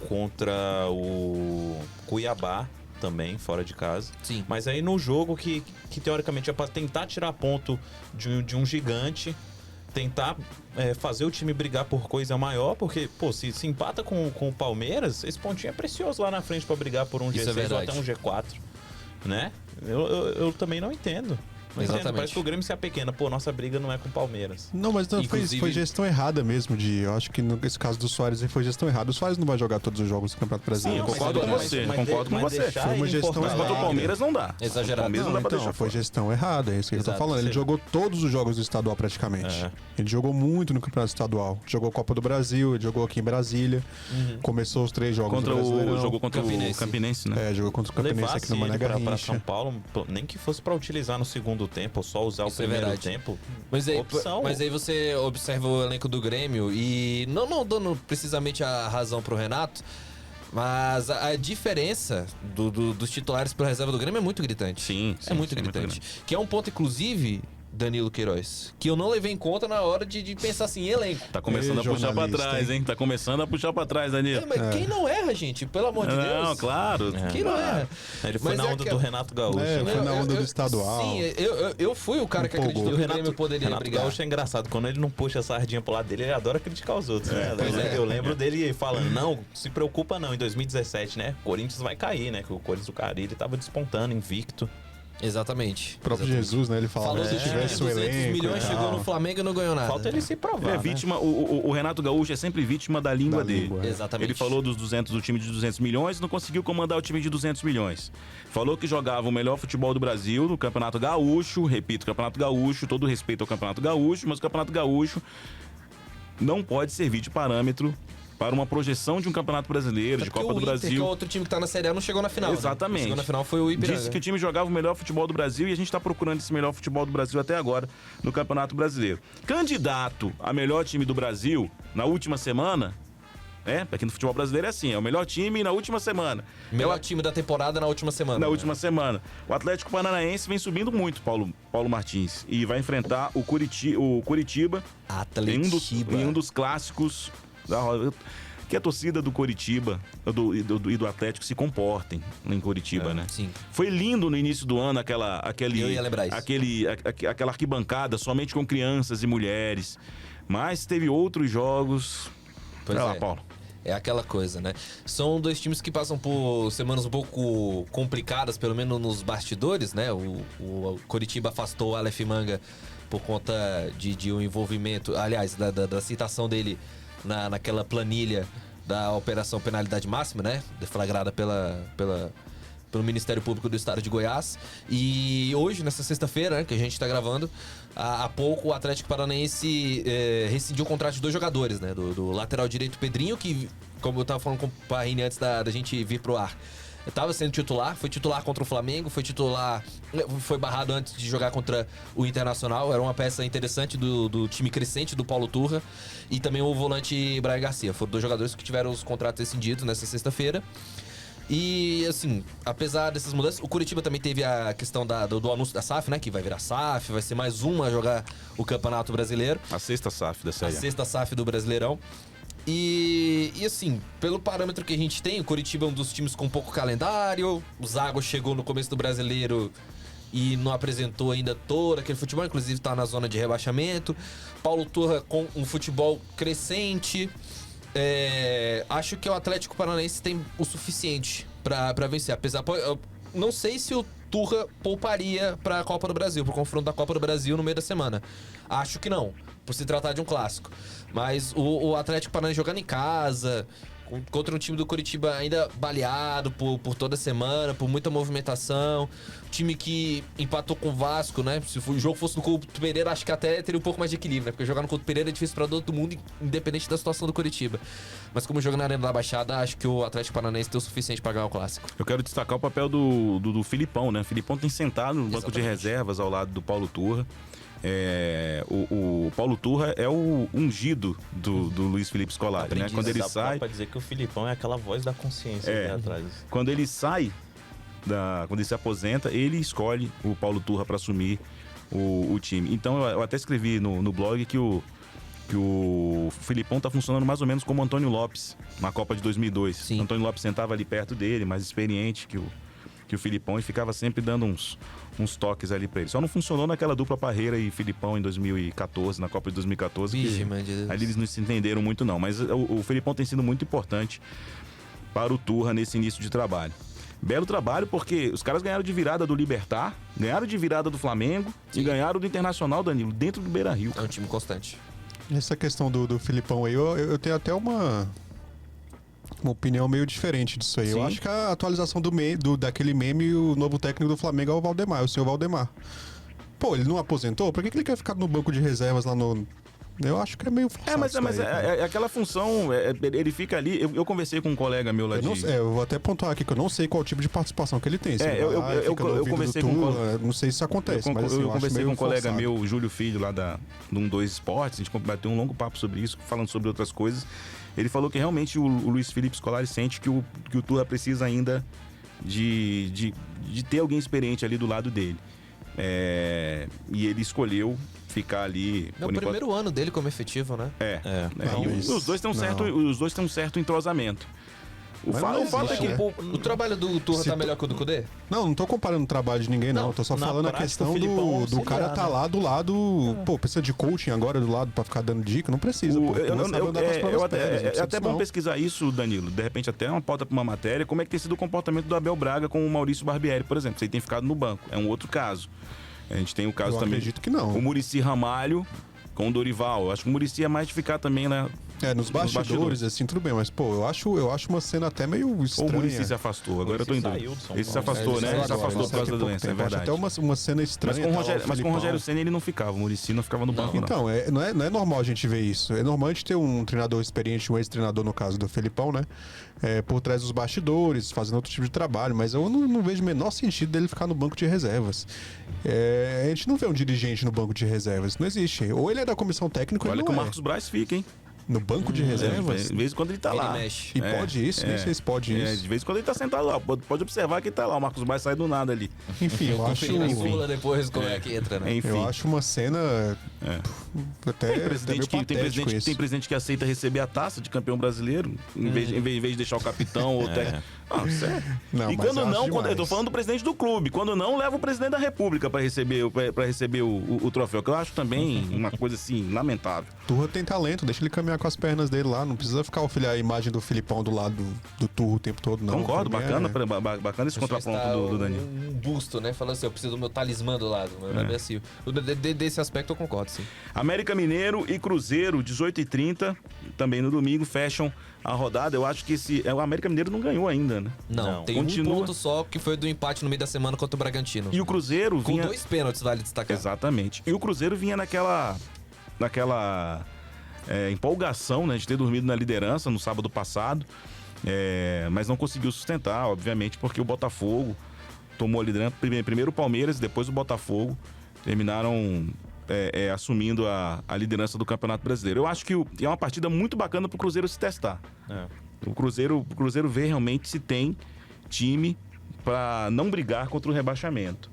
contra o Cuiabá também, fora de casa. Sim. Mas aí no jogo que teoricamente é pra tentar tirar ponto de um gigante, tentar fazer o time brigar por coisa maior, porque, pô, se empata com o Palmeiras, esse pontinho é precioso lá na frente pra brigar por um Isso G6 ou até um G4, né? Eu também não entendo. Exatamente. Parece que o Grêmio se apequena. Pô, nossa briga não é com o Palmeiras. Não, mas não, Inclusive- foi gestão errada mesmo. Eu acho que nesse caso do Soares foi gestão errada. O Soares não vai jogar todos os jogos do Campeonato Brasileiro. Sim, eu concordo com você. Concordo com você. deixar Foi uma ele gestão importar Mas errada. contra o Palmeiras não dá. Exagerado. O Palmeiras não dá pra Então, deixar foi fora. gestão errada, é isso que eu tô Exato, falando. Ele sim. jogou todos os jogos do estadual praticamente. É. Ele jogou muito no Campeonato Estadual. Jogou Copa do Brasil, ele jogou aqui em Brasília. Começou os 3 jogos Contra do Brasileirão. jogou contra Campinense. o Campinense, né? Jogou contra o Campinense Levasse aqui no Mané ele pra Garrincha. São Paulo, nem que fosse pra utilizar no segundo tempo, ou só usar Isso o é primeiro verdade. tempo. Mas aí, Opção. mas aí você observa o elenco do Grêmio e não dando precisamente a razão pro Renato, mas a diferença dos titulares pela reserva do Grêmio é muito gritante. Sim, É muito gritante. Que é um ponto, inclusive, Danilo Queiroz, que eu não levei em conta na hora de pensar assim em elenco. Tá começando Ei, a puxar pra jornalista, trás, hein? Tá começando a puxar pra trás, Danilo. Mas quem não erra, gente? Pelo amor de Deus. Não, claro. Quem não erra? Ele foi Mas na é onda que- do Renato Gaúcho. É, né? foi na onda do estadual. Sim, eu fui o cara que Empolgou. acreditou E que o o Grêmio poderia Renato brigar. Gaúcho é engraçado. Quando ele não puxa a sardinha pro lado dele, ele adora criticar os outros, né? pois é. Eu lembro dele falando, não, se preocupa não, em 2017, né? O Corinthians vai cair, né? Que o Corinthians do Carille tava despontando, invicto. Exatamente. O próprio Exatamente. Jesus, né? Ele falava Falou se do time de tivesse o 200 elenco. milhões, e chegou tal. no Flamengo e não ganhou nada. Falta ele se provar, Ele é né? vítima, o Renato Gaúcho é sempre vítima da língua Da dele. língua, é. Exatamente. Ele falou do time de 200 milhões e não conseguiu comandar o time de 200 milhões. Falou que jogava o melhor futebol do Brasil no Campeonato Gaúcho, repito, Campeonato Gaúcho, todo respeito ao Campeonato Gaúcho, mas o Campeonato Gaúcho não pode servir de parâmetro para uma projeção de um Campeonato Brasileiro, de Copa do Brasil. Que é outro time que tá na Série A, não chegou na final. Exatamente. Né? Chegou na final foi o Ipiranga. Disse que o time jogava o melhor futebol do Brasil e a gente está procurando esse melhor futebol do Brasil até agora no Campeonato Brasileiro. Candidato a melhor time do Brasil na última semana, aqui no futebol brasileiro é assim, é o melhor time na última semana. Melhor time da temporada na última semana. Na última semana. O Atlético Paranaense vem subindo muito, Paulo Martins, e vai enfrentar o Coritiba em um dos clássicos da roda. Que a torcida do Coritiba e do Atlético se comportem em Coritiba, né? Sim. Foi lindo no início do ano Eu ia lembrar isso. aquela arquibancada somente com crianças e mulheres. Mas teve outros jogos. Pois Vai lá, é. Paulo. É aquela coisa, né? São dois times que passam por semanas um pouco complicadas, pelo menos nos bastidores, né? O Coritiba afastou o Aleph Manga por conta de um envolvimento, aliás, da citação dele naquela planilha da Operação Penalidade Máxima, né? Deflagrada pelo Ministério Público do Estado de Goiás. E hoje, nessa sexta-feira, né, que a gente tá gravando, há pouco o Atlético Paranaense rescindiu o contrato de 2 jogadores, né? Do lateral direito Pedrinho, que, como eu tava falando com o Parrini antes da gente vir pro ar, estava sendo titular, foi titular contra o Flamengo, foi barrado antes de jogar contra o Internacional, era uma peça interessante do time crescente do Paulo Turra, e também o volante Brian Garcia. Foram 2 jogadores que tiveram os contratos rescindidos nessa sexta-feira. E, assim, apesar dessas mudanças, o Coritiba também teve a questão do anúncio da SAF, né? Que vai virar SAF, vai ser mais uma a jogar o Campeonato Brasileiro. A sexta SAF da Série A. A sexta SAF do Brasileirão. E assim, pelo parâmetro que a gente tem, o Coritiba é um dos times com pouco calendário. O Zago chegou no começo do Brasileiro e não apresentou ainda todo aquele futebol, inclusive tá na zona de rebaixamento. Paulo Turra com um futebol crescente. Acho que o Atlético Paranaense tem o suficiente pra vencer. Apesar, eu não sei se o Turra pouparia pra Copa do Brasil, pro confronto da Copa do Brasil no meio da semana. Acho que não, por se tratar de um clássico. Mas o Atlético Paranaense jogando em casa, contra um time do Coritiba ainda baleado por toda semana, por muita movimentação. Time que empatou com o Vasco, né? Se o jogo fosse no Couto Pereira, acho que até teria um pouco mais de equilíbrio, né? Porque jogar no Couto Pereira é difícil pra todo mundo, independente da situação do Coritiba. Mas como joga na Arena da Baixada, acho que o Atlético Paranaense tem o suficiente pra ganhar o clássico. Eu quero destacar o papel do Filipão, né? O Filipão tem sentado no banco de reservas ao lado do Paulo Turra. O Paulo Turra é o ungido do Luiz Felipe Scolari, né? Quando ele sai... Pra dizer que o Filipão é aquela voz da consciência ali atrás. Quando ele sai, quando ele se aposenta, ele escolhe o Paulo Turra para assumir o time. Então eu até escrevi no blog que o Filipão tá funcionando mais ou menos como o Antônio Lopes na Copa de 2002. Sim. O Antônio Lopes sentava ali perto dele, mais experiente que o Filipão, e ficava sempre dando uns toques ali pra ele. Só não funcionou naquela dupla Parreira e Filipão em 2014, na Copa de 2014. Vixe, meu Deus. Ali eles não se entenderam muito não, mas o Filipão tem sido muito importante para o Turra nesse início de trabalho. Belo trabalho, porque os caras ganharam de virada do Libertad, ganharam de virada do Flamengo e ganharam do Internacional, Danilo, dentro do Beira-Rio. É um time constante. Essa questão do Filipão aí, eu tenho até uma opinião meio diferente disso aí. Sim. Eu acho que a atualização daquele meme, o novo técnico do Flamengo é o Valdemar, o senhor Valdemar. Pô, ele não aposentou? Por que ele quer ficar no banco de reservas lá no... Eu acho que é meio forçado. Mas é aquela função, ele fica ali. Eu conversei com um colega meu lá eu vou até pontuar aqui que eu não sei qual tipo de participação que ele tem. Eu conversei com não sei se isso acontece, mas assim, eu conversei com um colega forçado. meu, Júlio Filho, lá do 1-2 Esportes. A gente bateu um longo papo sobre isso, falando sobre outras coisas. Ele falou que realmente o Luiz Felipe Scolari sente que o Turra precisa ainda de ter alguém experiente ali do lado dele. E ele escolheu ficar ali... É o primeiro ano dele como efetivo, né? Os dois têm um certo entrosamento. O fato é que... O trabalho do Turra tá melhor que o do Cudê? Não tô comparando o trabalho de ninguém, não. Tô só falando a questão do cara tá lá do lado... Pô, precisa de coaching agora do lado pra ficar dando dica? Não precisa, pô. É até bom pesquisar isso, Danilo. De repente até uma pauta pra uma matéria. Como é que tem sido o comportamento do Abel Braga com o Maurício Barbieri, por exemplo. Ele tem ficado no banco. É um outro caso. A gente tem o caso também... acredito que não. O Muricy Ramalho com o Dorival. Eu acho que o Muricy é mais de ficar também Nos bastidores, assim, tudo bem, mas, pô, eu acho uma cena até meio Ou o estranha. Muricy se afastou, agora eu tô em dúvida. saiu do São Ele se Paulo. afastou, né? Ele se afastou por causa da doença, é Acho verdade. até uma cena estranha. Mas com o Rogério Ceni ele não ficava, o Muricy não ficava no banco, não. Então, não é normal a gente ver isso. É normal a gente ter um treinador experiente, um ex-treinador, no caso do Felipão, né? Por trás dos bastidores, fazendo outro tipo de trabalho, mas eu não vejo o menor sentido dele ficar no banco de reservas. A gente não vê um dirigente no banco de reservas, não existe. Ou ele é da comissão técnica, ou Olha ele que o não Marcos Braz fica, hein? No banco de reservas? De vez em quando ele tá Ele lá. mexe. E pode isso? Nem sei se pode isso. De vez em quando ele tá sentado lá. Pode observar que ele tá lá. O Marcos Braz sai do nada ali. Enfim, eu acho... Confira na bula depois como é que entra, né? Enfim. Eu acho uma cena até Tem presidente, tem presidente que aceita receber a taça de campeão brasileiro em vez de deixar o capitão ou o técnico. Ah, sério. Não, E mas quando eu acho não, eu tô demais. falando do presidente do clube. Quando não, leva o presidente da república pra receber o troféu, que eu acho também uma coisa assim, lamentável. Turra tem talento, deixa ele caminhar com as pernas dele lá. Não precisa ficar ofilhar a imagem do Filipão do lado do Turro o tempo todo, não. Concordo, Pra mim bacana esse contraponto Está do Danilo. um busto, né? Falando assim, eu preciso do meu talismã do lado. Não é bem assim. Desse aspecto eu concordo, sim. América Mineiro e Cruzeiro, 18h30, também no domingo, fecham a rodada. Eu acho que o América Mineiro não ganhou ainda, né? Não, tem continua. um ponto só, que foi do empate no meio da semana contra o Bragantino. E o Cruzeiro Com vinha... 2 pênaltis, vale destacar. Exatamente. E o Cruzeiro vinha naquela empolgação, né, de ter dormido na liderança no sábado passado, mas não conseguiu sustentar, obviamente, porque o Botafogo tomou a liderança, primeiro o Palmeiras, depois o Botafogo, terminaram assumindo a liderança do Campeonato Brasileiro. Eu acho que é uma partida muito bacana pro Cruzeiro se testar. O Cruzeiro vê realmente se tem time para não brigar contra o rebaixamento.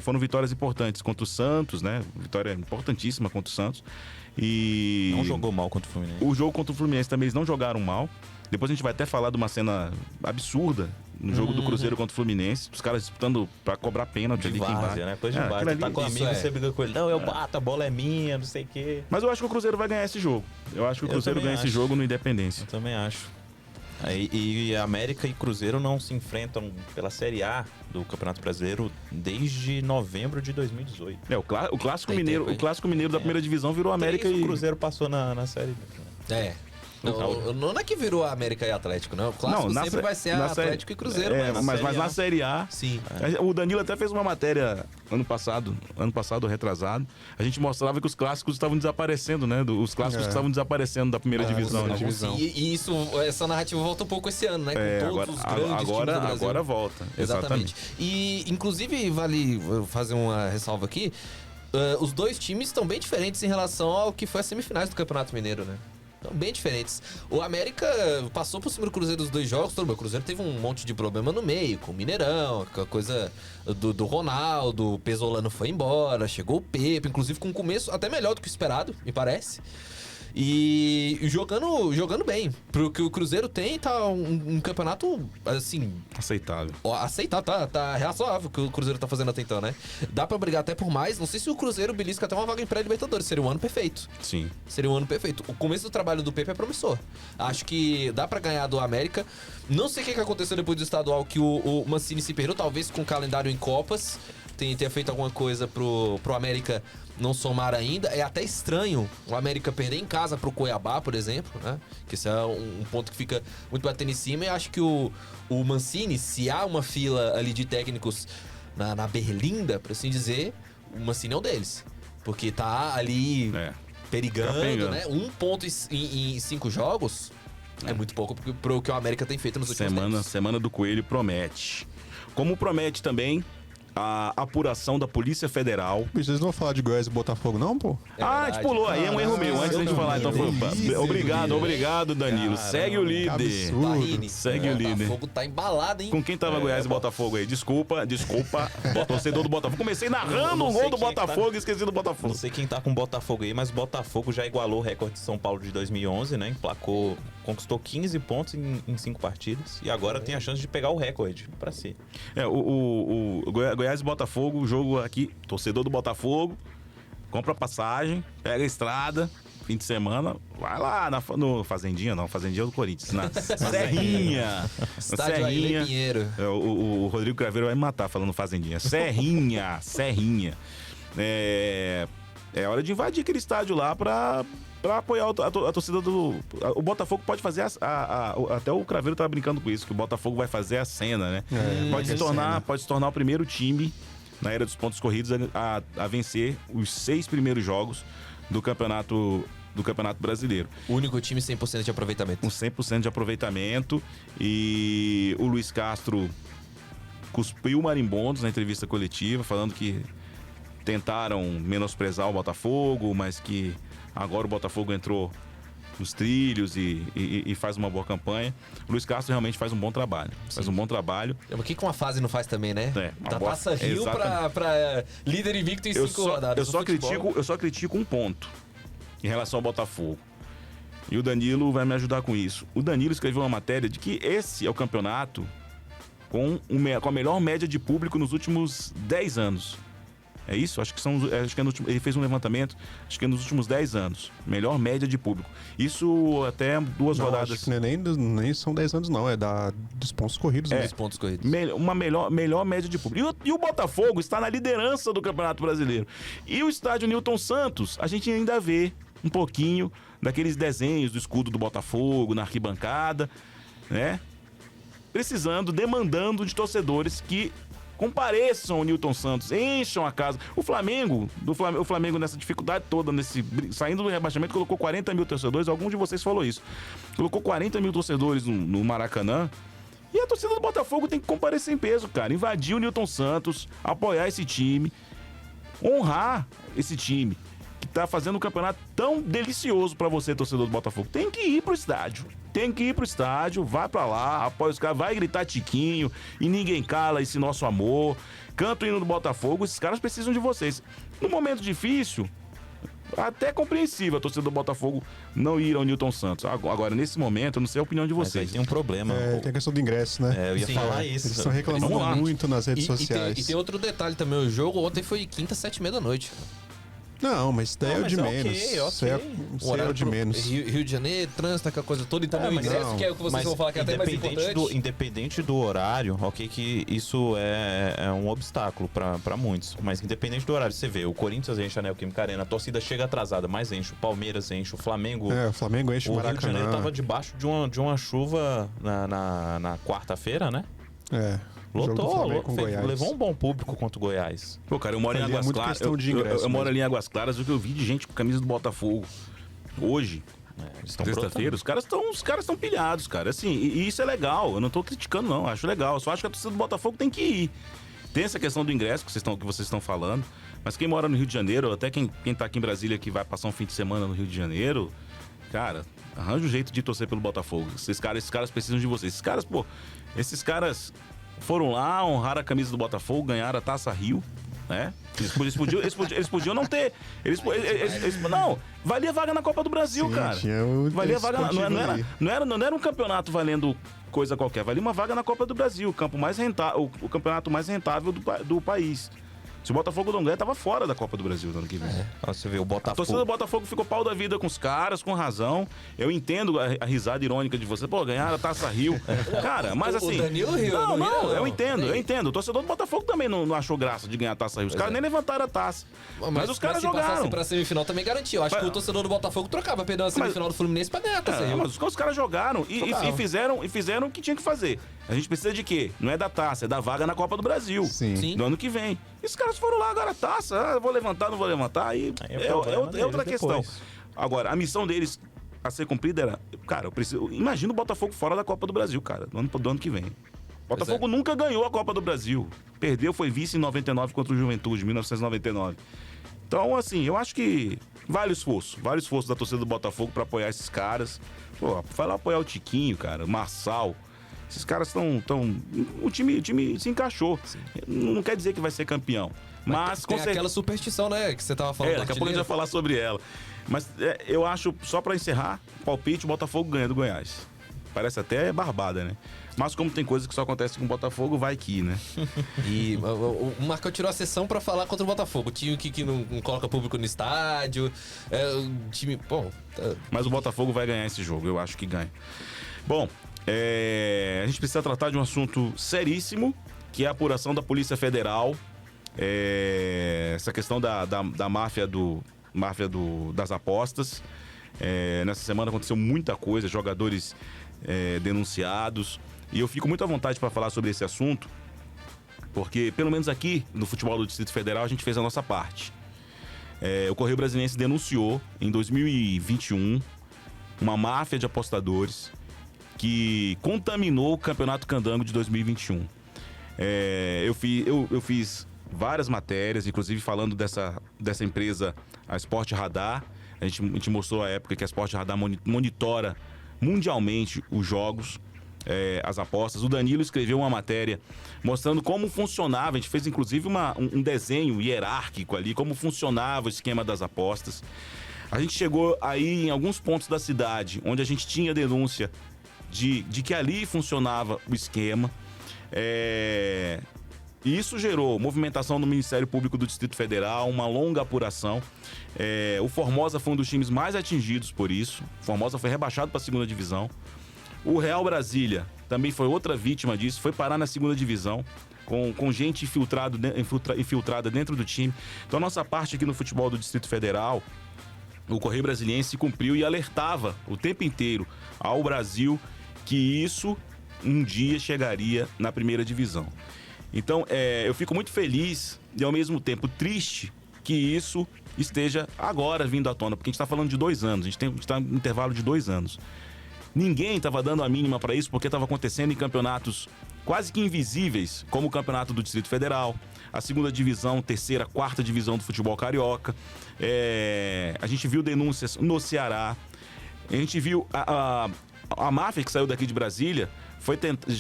Foram vitórias importantes contra o Santos, né? Vitória importantíssima contra o Santos. E Não jogou mal contra o Fluminense. o jogo contra o Fluminense também eles não jogaram mal. Depois a gente vai até falar de uma cena absurda no jogo do Cruzeiro contra o Fluminense. Os caras disputando pra cobrar pênalti ali. De várzea, né? Depois de aquilo várzea. ali- Tá com um isso amigo, é. você briga com ele. Não, eu bato, a bola é minha, não sei o quê. Mas eu acho que o Cruzeiro vai ganhar esse jogo. Eu acho que o Eu Cruzeiro também ganha esse acho. jogo no Independência. Eu também acho. E América e Cruzeiro não se enfrentam pela Série A do Campeonato Brasileiro desde novembro de 2018. O Clássico Tem Mineiro, tempo, hein? o Clássico Mineiro da primeira divisão virou América O e Cruzeiro passou na Série B. Não é que virou América e Atlético, não. O clássico na sempre sé- vai ser na série- Atlético e Cruzeiro. mas Série na A. Série A. Sim. O Danilo até fez uma matéria ano passado retrasado. A gente mostrava que os clássicos estavam desaparecendo, né? Os clássicos estavam desaparecendo da primeira divisão. da né? divisão. E essa narrativa volta um pouco esse ano, né? Com todos os grandes times do Brasil. Agora volta. Exatamente. E, inclusive, vale fazer uma ressalva aqui. Os dois times estão bem diferentes em relação ao que foi as semifinais do Campeonato Mineiro, né? Estão bem diferentes. O América passou por cima do Cruzeiro dos 2 jogos. O Cruzeiro teve um monte de problema no meio, com o Mineirão, com a coisa do Ronaldo, o Pesolano foi embora, chegou o Pepe, inclusive com um começo até melhor do que o esperado, me parece. E jogando bem. Porque o Cruzeiro tem, tá um campeonato, assim, Aceitável. aceitável, tá razoável o que o Cruzeiro tá fazendo até então, né? Dá pra brigar até por mais. Não sei se o Cruzeiro belisca até uma vaga em pré-Libertadores. Seria um ano perfeito. Sim. Seria um ano perfeito. O começo do trabalho do Pepe é promissor. Acho que dá pra ganhar do América. Não sei o que aconteceu depois do estadual que o Mancini se perdeu, talvez com o calendário em Copas. Tenha feito alguma coisa pro América não somar ainda. É até estranho o América perder em casa pro Cuiabá, por exemplo, né? Que isso é um ponto que fica muito batendo em cima. E acho que o Mancini, se há uma fila ali de técnicos na Berlinda, por assim dizer, o Mancini é um deles. Porque tá ali perigando, Capengando. né? 1 ponto em 5 jogos é muito pouco pro que o América tem feito nos últimos tempos. Semana do Coelho promete. Como promete também a apuração da Polícia Federal. Bicho, vocês não vão falar de Goiás e Botafogo, não, pô? A gente pulou aí, é um erro meu. Antes da gente falar, então obrigado, Danilo. Segue o líder. absurdo. Barrini, Segue o líder. Botafogo tá embalado, hein? Com quem tava Goiás e Botafogo aí? Desculpa. Torcedor do Botafogo. Comecei narrando um gol do Botafogo e esqueci do Botafogo. Não sei quem tá com o Botafogo aí, mas o Botafogo já igualou o recorde de São Paulo de 2011, né? Conquistou 15 pontos em 5 partidas e agora tem a chance de pegar o recorde pra si. O Goiás e Botafogo, o jogo aqui, torcedor do Botafogo, compra passagem, pega a estrada, fim de semana, vai lá no Fazendinha, não, Fazendinha é do Corinthians, na Serrinha. Estádio Ailê Pinheiro. O Rodrigo Craveiro vai me matar falando Fazendinha. Serrinha. É hora de invadir aquele estádio lá pra Pra apoiar a torcida do... O Botafogo pode fazer até o Craveiro tava brincando com isso, que o Botafogo vai fazer a cena, né? Pode se tornar o primeiro time na era dos pontos corridos a vencer os 6 primeiros jogos do Campeonato Brasileiro. O único time 100% de aproveitamento. Com 100% de aproveitamento. E o Luiz Castro cuspiu marimbondos na entrevista coletiva, falando que tentaram menosprezar o Botafogo, mas que agora o Botafogo entrou nos trilhos e faz uma boa campanha. O Luiz Castro realmente faz um bom trabalho. Faz um bom trabalho. O que uma fase não faz também, né? Da Taça Rio pra líder invicto em 5 rodadas. Eu só critico um ponto em relação ao Botafogo. E o Danilo vai me ajudar com isso. O Danilo escreveu uma matéria de que esse é o campeonato com a melhor média de público nos últimos 10 anos. É isso? Acho que ele fez um levantamento, acho que é nos últimos 10 anos. Melhor média de público. Isso até 2 rodadas. Acho que nem são 10 anos, não. É dos pontos corridos. Dos pontos corridos. Uma melhor média de público. E o Botafogo está na liderança do Campeonato Brasileiro. E o estádio Newton Santos, a gente ainda vê um pouquinho daqueles desenhos do escudo do Botafogo na arquibancada, né? Demandando de torcedores que compareçam ao Newton Santos, encham a casa. O Flamengo nessa dificuldade toda, saindo do rebaixamento, colocou 40 mil torcedores. Algum de vocês falou isso. Colocou 40 mil torcedores no Maracanã. E a torcida do Botafogo tem que comparecer em peso, cara. Invadir o Newton Santos, apoiar esse time, honrar esse time que tá fazendo um campeonato tão delicioso pra você, torcedor do Botafogo. Tem que ir pro estádio. Vai pra lá, apoia os caras, vai gritar Tiquinho e ninguém cala esse nosso amor. Canta o hino do Botafogo, esses caras precisam de vocês. No momento difícil, até compreensível a torcida do Botafogo não ir ao Newton Santos. Agora, nesse momento, eu não sei a opinião de Mas vocês. aí tem um problema. Tem a questão do ingresso, né? Eu ia falar isso. Eles estão reclamando muito nas redes sociais. E tem outro detalhe também, o jogo ontem foi quinta, 7h30 da noite. Não, mas daí é o de menos. Isso é o de menos. Rio de Janeiro, trânsito, aquela coisa toda. E também o ingresso, que é o que vocês vão falar que é até mais importante. Independente do horário, ok, que isso é um obstáculo pra muitos. Mas independente do horário, você vê, o Corinthians enche a Neoquímica Arena, a torcida chega atrasada, mas enche. O Palmeiras enche, o Flamengo... o Flamengo enche o Maracanã. Rio de Janeiro tava debaixo de uma chuva na quarta-feira, né? Lotou, levou um bom público contra o Goiás. Pô, cara, eu moro em Águas Claras. Eu moro ali em Águas Claras, o que eu vi de gente com camisa do Botafogo hoje, sexta-feira, os caras estão pilhados, cara. Assim, e isso é legal. Eu não tô criticando, não. Acho legal. Eu só acho que a torcida do Botafogo tem que ir. Tem essa questão do ingresso que vocês estão falando. Mas quem mora no Rio de Janeiro, até quem tá aqui em Brasília que vai passar um fim de semana no Rio de Janeiro, cara, arranja um jeito de torcer pelo Botafogo. Esses caras precisam de vocês. Esses caras foram lá, honraram a camisa do Botafogo, ganharam a Taça Rio, né? Eles podiam não ter. Não, valia vaga na Copa do Brasil. Sim, cara. Valia vaga não era um campeonato valendo coisa qualquer, valia uma vaga na Copa do Brasil, o campeonato mais rentável do país. Se o Botafogo não ganha, tava fora da Copa do Brasil no ano que vem. Você vê, o Botafogo... A torcida do Botafogo ficou pau da vida com os caras, com razão. Eu entendo a risada irônica de você. Pô, ganharam a Taça Rio. Cara, mas assim... O Danilo riu. Não, eu entendo. O torcedor do Botafogo também não achou graça de ganhar a Taça Rio. Os caras nem levantaram a taça. Mas os caras jogaram. Se passasse pra semifinal também garantiu. Acho que o torcedor do Botafogo trocava perdendo a semifinal do Fluminense pra ganhar a Taça Rio. Mas os caras jogaram e fizeram o que tinha que fazer. A gente precisa de quê? Não é da taça, é da vaga na Copa do Brasil. Sim. No ano que vem. E os caras foram lá, agora a taça, vou levantar, não vou levantar. Aí é outra questão. Agora, a missão deles a ser cumprida era... Cara, imagina o Botafogo fora da Copa do Brasil, cara, do ano que vem. Botafogo nunca ganhou a Copa do Brasil. Perdeu, foi vice em 99 contra o Juventude, 1999. Então, assim, eu acho que vale o esforço da torcida do Botafogo pra apoiar esses caras. Pô, vai lá apoiar o Tiquinho, cara, o Marçal. Esses caras estão... O time se encaixou. Sim. Não quer dizer que vai ser campeão. Mas tem aquela superstição, né? Que você tava falando. Daqui a pouco a gente vai falar sobre ela. Mas eu acho, só pra encerrar, palpite, o Botafogo ganha do Goiás. Parece até barbada, né? Mas como tem coisas que só acontecem com o Botafogo, vai que, né? E o Marcão tirou a sessão pra falar contra o Botafogo. O time que não coloca público no estádio. O time... Bom... Mas o Botafogo vai ganhar esse jogo, eu acho que ganha. Bom... a gente precisa tratar de um assunto seríssimo, que é a apuração da Polícia Federal. Essa questão da máfia das apostas. Nessa semana aconteceu muita coisa, jogadores denunciados. E eu fico muito à vontade para falar sobre esse assunto, porque pelo menos aqui no futebol do Distrito Federal a gente fez a nossa parte. O Correio Brasiliense denunciou em 2021 uma máfia de apostadores que contaminou o Campeonato Candango de 2021. Eu fiz várias matérias, inclusive falando dessa empresa, a Sport Radar. A gente mostrou à época que a Sport Radar monitora mundialmente os jogos, as apostas. O Danilo escreveu uma matéria mostrando como funcionava. A gente fez inclusive um desenho hierárquico ali, como funcionava o esquema das apostas. A gente chegou aí em alguns pontos da cidade onde a gente tinha denúncia de que ali funcionava o esquema. E isso gerou movimentação no Ministério Público do Distrito Federal, uma longa apuração. O Formosa foi um dos times mais atingidos por isso. O Formosa foi rebaixado para a 2ª divisão. O Real Brasília também foi outra vítima disso, foi parar na 2ª divisão, com gente infiltrada dentro do time. Então a nossa parte aqui no futebol do Distrito Federal, o Correio Brasiliense cumpriu e alertava o tempo inteiro ao Brasil que isso um dia chegaria na 1ª divisão. Então, eu fico muito feliz e ao mesmo tempo triste que isso esteja agora vindo à tona, porque a gente está falando de 2 anos, a gente está no intervalo de 2 anos. Ninguém estava dando a mínima para isso, porque estava acontecendo em campeonatos quase que invisíveis, como o Campeonato do Distrito Federal, a 2ª divisão, 3ª, 4ª divisão do futebol carioca. A gente viu denúncias no Ceará. A gente viu a máfia que saiu daqui de Brasília,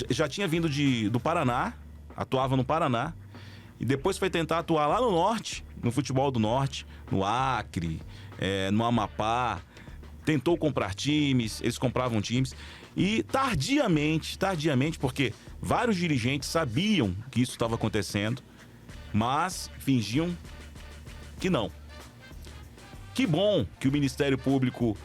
já tinha vindo do Paraná, atuava no Paraná, e depois foi tentar atuar lá no Norte, no futebol do Norte, no Acre, no Amapá. Tentou comprar times, eles compravam times. E tardiamente, porque vários dirigentes sabiam que isso estava acontecendo, mas fingiam que não. Que bom que o Ministério Público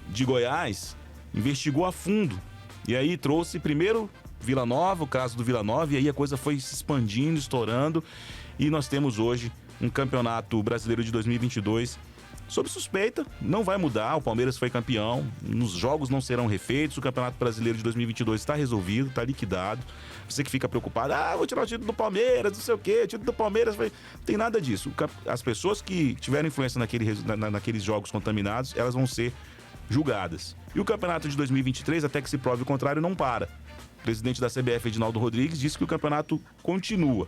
de Goiás investigou a fundo. E aí trouxe primeiro Vila Nova, o caso do Vila Nova, e aí a coisa foi se expandindo, estourando. E nós temos hoje um Campeonato Brasileiro de 2022 sob suspeita, não vai mudar, o Palmeiras foi campeão, os jogos não serão refeitos, o Campeonato Brasileiro de 2022 está resolvido, está liquidado. Você que fica preocupado, vou tirar o título do Palmeiras, não sei o quê, o título do Palmeiras vai... Não tem nada disso. As pessoas que tiveram influência naqueles jogos contaminados, elas vão ser julgadas. E o Campeonato de 2023, até que se prove o contrário, não para. O presidente da CBF, Edinaldo Rodrigues, disse que o campeonato continua,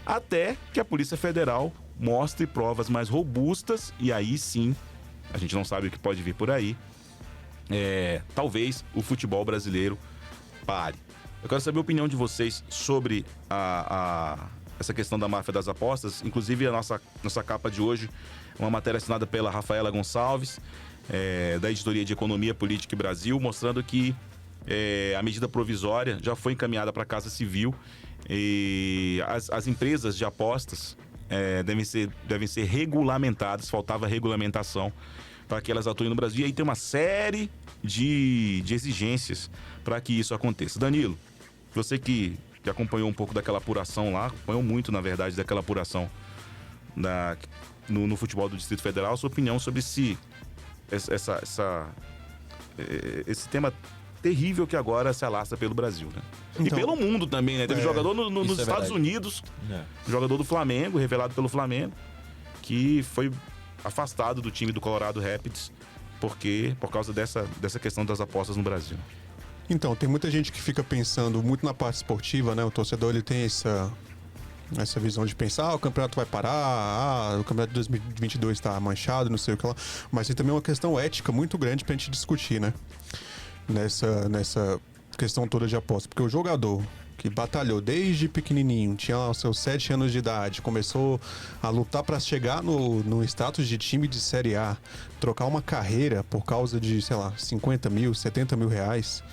até que a Polícia Federal mostre provas mais robustas, e aí sim, a gente não sabe o que pode vir por aí, talvez o futebol brasileiro pare. Eu quero saber a opinião de vocês sobre essa questão da máfia das apostas. Inclusive a nossa capa de hoje, uma matéria assinada pela Rafaela Gonçalves, da Editoria de Economia, Política e Brasil, mostrando que a medida provisória já foi encaminhada para a Casa Civil e as empresas de apostas devem ser regulamentadas. Faltava regulamentação para que elas atuem no Brasil. E aí tem uma série de exigências para que isso aconteça. Danilo, você que acompanhou um pouco daquela apuração lá, acompanhou muito, na verdade, daquela apuração no futebol do Distrito Federal, sua opinião sobre esse tema terrível que agora se alastra pelo Brasil, né? Então, e pelo mundo também, né? Teve jogador nos Estados Unidos, jogador do Flamengo, revelado pelo Flamengo, que foi afastado do time do Colorado Rapids por causa dessa questão das apostas no Brasil. Então, tem muita gente que fica pensando muito na parte esportiva, né? O torcedor, ele tem essa visão de pensar, o campeonato vai parar, o campeonato de 2022 está manchado, não sei o que lá. Mas tem também uma questão ética muito grande pra gente discutir, né? Nessa questão toda de aposta. Porque o jogador que batalhou desde pequenininho, tinha lá os seus 7 anos de idade, começou a lutar para chegar no status de time de Série A, trocar uma carreira por causa de, sei lá, 50 mil, 70 mil reais,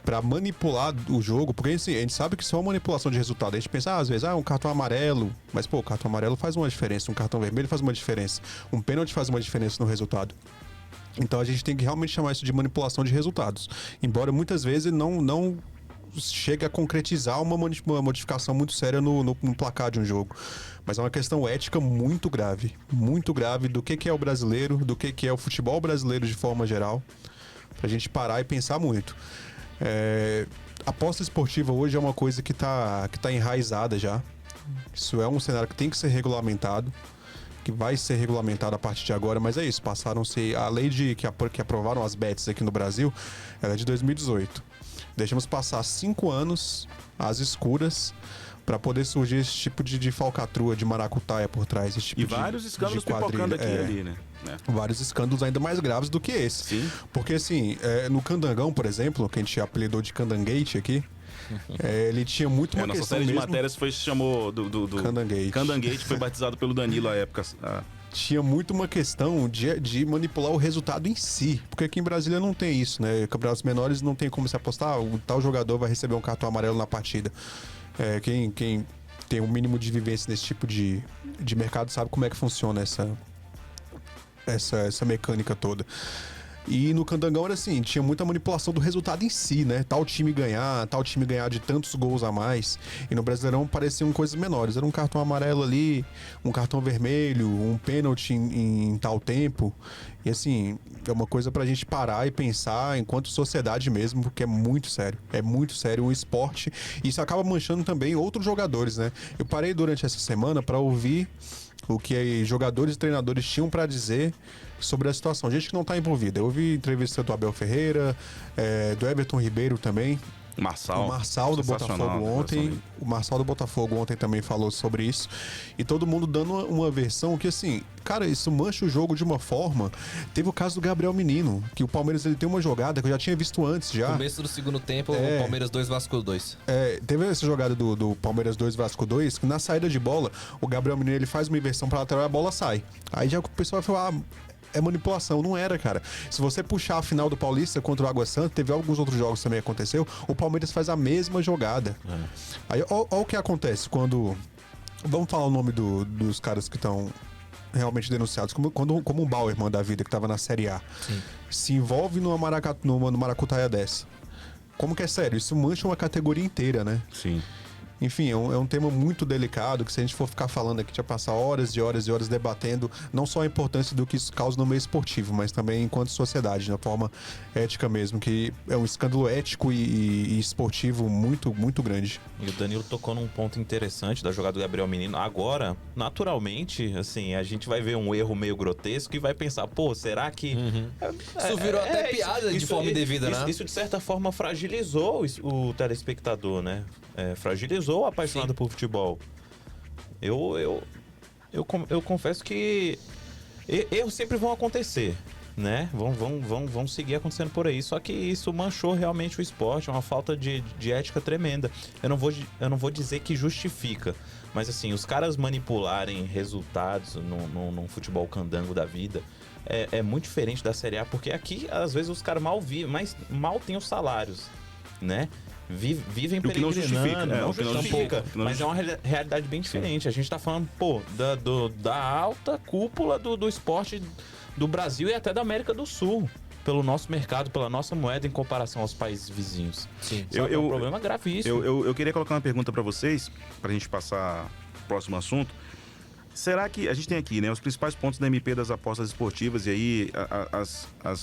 para manipular o jogo, porque assim, a gente sabe que isso é uma manipulação de resultado. A gente pensa, às vezes, um cartão amarelo, mas o cartão amarelo faz uma diferença, um cartão vermelho faz uma diferença, um pênalti faz uma diferença no resultado. Então a gente tem que realmente chamar isso de manipulação de resultados. Embora muitas vezes não chega a concretizar uma modificação muito séria no placar de um jogo. Mas é uma questão ética muito grave do que é o brasileiro, do que é o futebol brasileiro de forma geral, pra gente parar e pensar muito. Aposta esportiva hoje é uma coisa que tá enraizada já. Isso é um cenário que tem que ser regulamentado, que vai ser regulamentado a partir de agora, mas é isso, passaram-se a lei que aprovaram as bets aqui no Brasil, ela é de 2018. Deixamos passar 5 anos às escuras para poder surgir esse tipo de falcatrua, de maracutaia por trás, esse tipo E vários escândalos pipocando aqui e ali, né? Vários escândalos ainda mais graves do que esse. Sim. Porque assim, no Candangão, por exemplo, que a gente apelidou de Candangate aqui, ele tinha muito uma nossa questão série de mesmo... matérias chamou do Candangate. Candangate, foi batizado pelo Danilo à época. Tinha muito uma questão de manipular o resultado em si. Porque aqui em Brasília não tem isso, né? Campeonatos menores não tem como se apostar, o tal jogador vai receber um cartão amarelo na partida. Quem tem um mínimo de vivência nesse tipo de mercado sabe como é que funciona essa mecânica toda. E no Candangão era assim, tinha muita manipulação do resultado em si, né? Tal time ganhar de tantos gols a mais. E no Brasileirão pareciam coisas menores. Era um cartão amarelo ali, um cartão vermelho, um pênalti em tal tempo. E assim, é uma coisa pra gente parar e pensar enquanto sociedade mesmo, porque é muito sério. É muito sério o esporte. E isso acaba manchando também outros jogadores, né? Eu parei durante essa semana pra ouvir o que jogadores e treinadores tinham pra dizer sobre a situação. Gente que não tá envolvida. Eu ouvi entrevista do Abel Ferreira, do Everton Ribeiro também. O Marçal do Botafogo ontem. O Marçal do Botafogo ontem também falou sobre isso. E todo mundo dando uma versão que, assim, cara, isso mancha o jogo de uma forma. Teve o caso do Gabriel Menino, que o Palmeiras ele tem uma jogada que eu já tinha visto antes já. Começo do segundo tempo, Palmeiras 2, Vasco 2. Teve essa jogada do Palmeiras 2, Vasco 2, que na saída de bola, o Gabriel Menino ele faz uma inversão pra lateral e a bola sai. Aí já o pessoal vai falar, é manipulação. Não era, cara. Se você puxar a final do Paulista contra o Água Santa, teve alguns outros jogos que também aconteceu, o Palmeiras faz a mesma jogada. Aí, ó o que acontece quando... Vamos falar o nome dos caras que estão realmente denunciados, como um Bauerman da vida, que estava na Série A. Sim. Se envolve numa maracutaia dessa. Como que é sério? Isso mancha uma categoria inteira, né? Sim. Enfim, é um tema muito delicado, que se a gente for ficar falando aqui, já passar horas e horas e horas debatendo não só a importância do que isso causa no meio esportivo, mas também enquanto sociedade, na forma ética mesmo, que é um escândalo ético e esportivo muito, muito grande. E o Danilo tocou num ponto interessante da jogada do Gabriel Menino. Agora, naturalmente, assim, a gente vai ver um erro meio grotesco e vai pensar, pô, será que... Isso virou até piada de forma indevida, né? Isso, de certa forma, fragilizou o telespectador, né? Fragilizou o apaixonado por futebol. Eu confesso que erros sempre vão acontecer, né? Vão seguir acontecendo por aí. Só que isso manchou realmente o esporte, é uma falta de ética tremenda. Eu não vou dizer que justifica, mas assim, os caras manipularem resultados num futebol candango da vida é muito diferente da Série A, porque aqui, às vezes, os caras mal vivem, mas mal têm os salários, né? Vivem peregrinando, não justifica, mas é uma realidade bem diferente. A gente tá falando, pô, da alta cúpula do esporte do Brasil e até da América do Sul, pelo nosso mercado, pela nossa moeda em comparação aos países vizinhos. Sim. É um problema gravíssimo. Eu queria colocar uma pergunta pra vocês, pra gente passar pro próximo assunto. Será que a gente tem aqui, né, os principais pontos da MP das apostas esportivas, e aí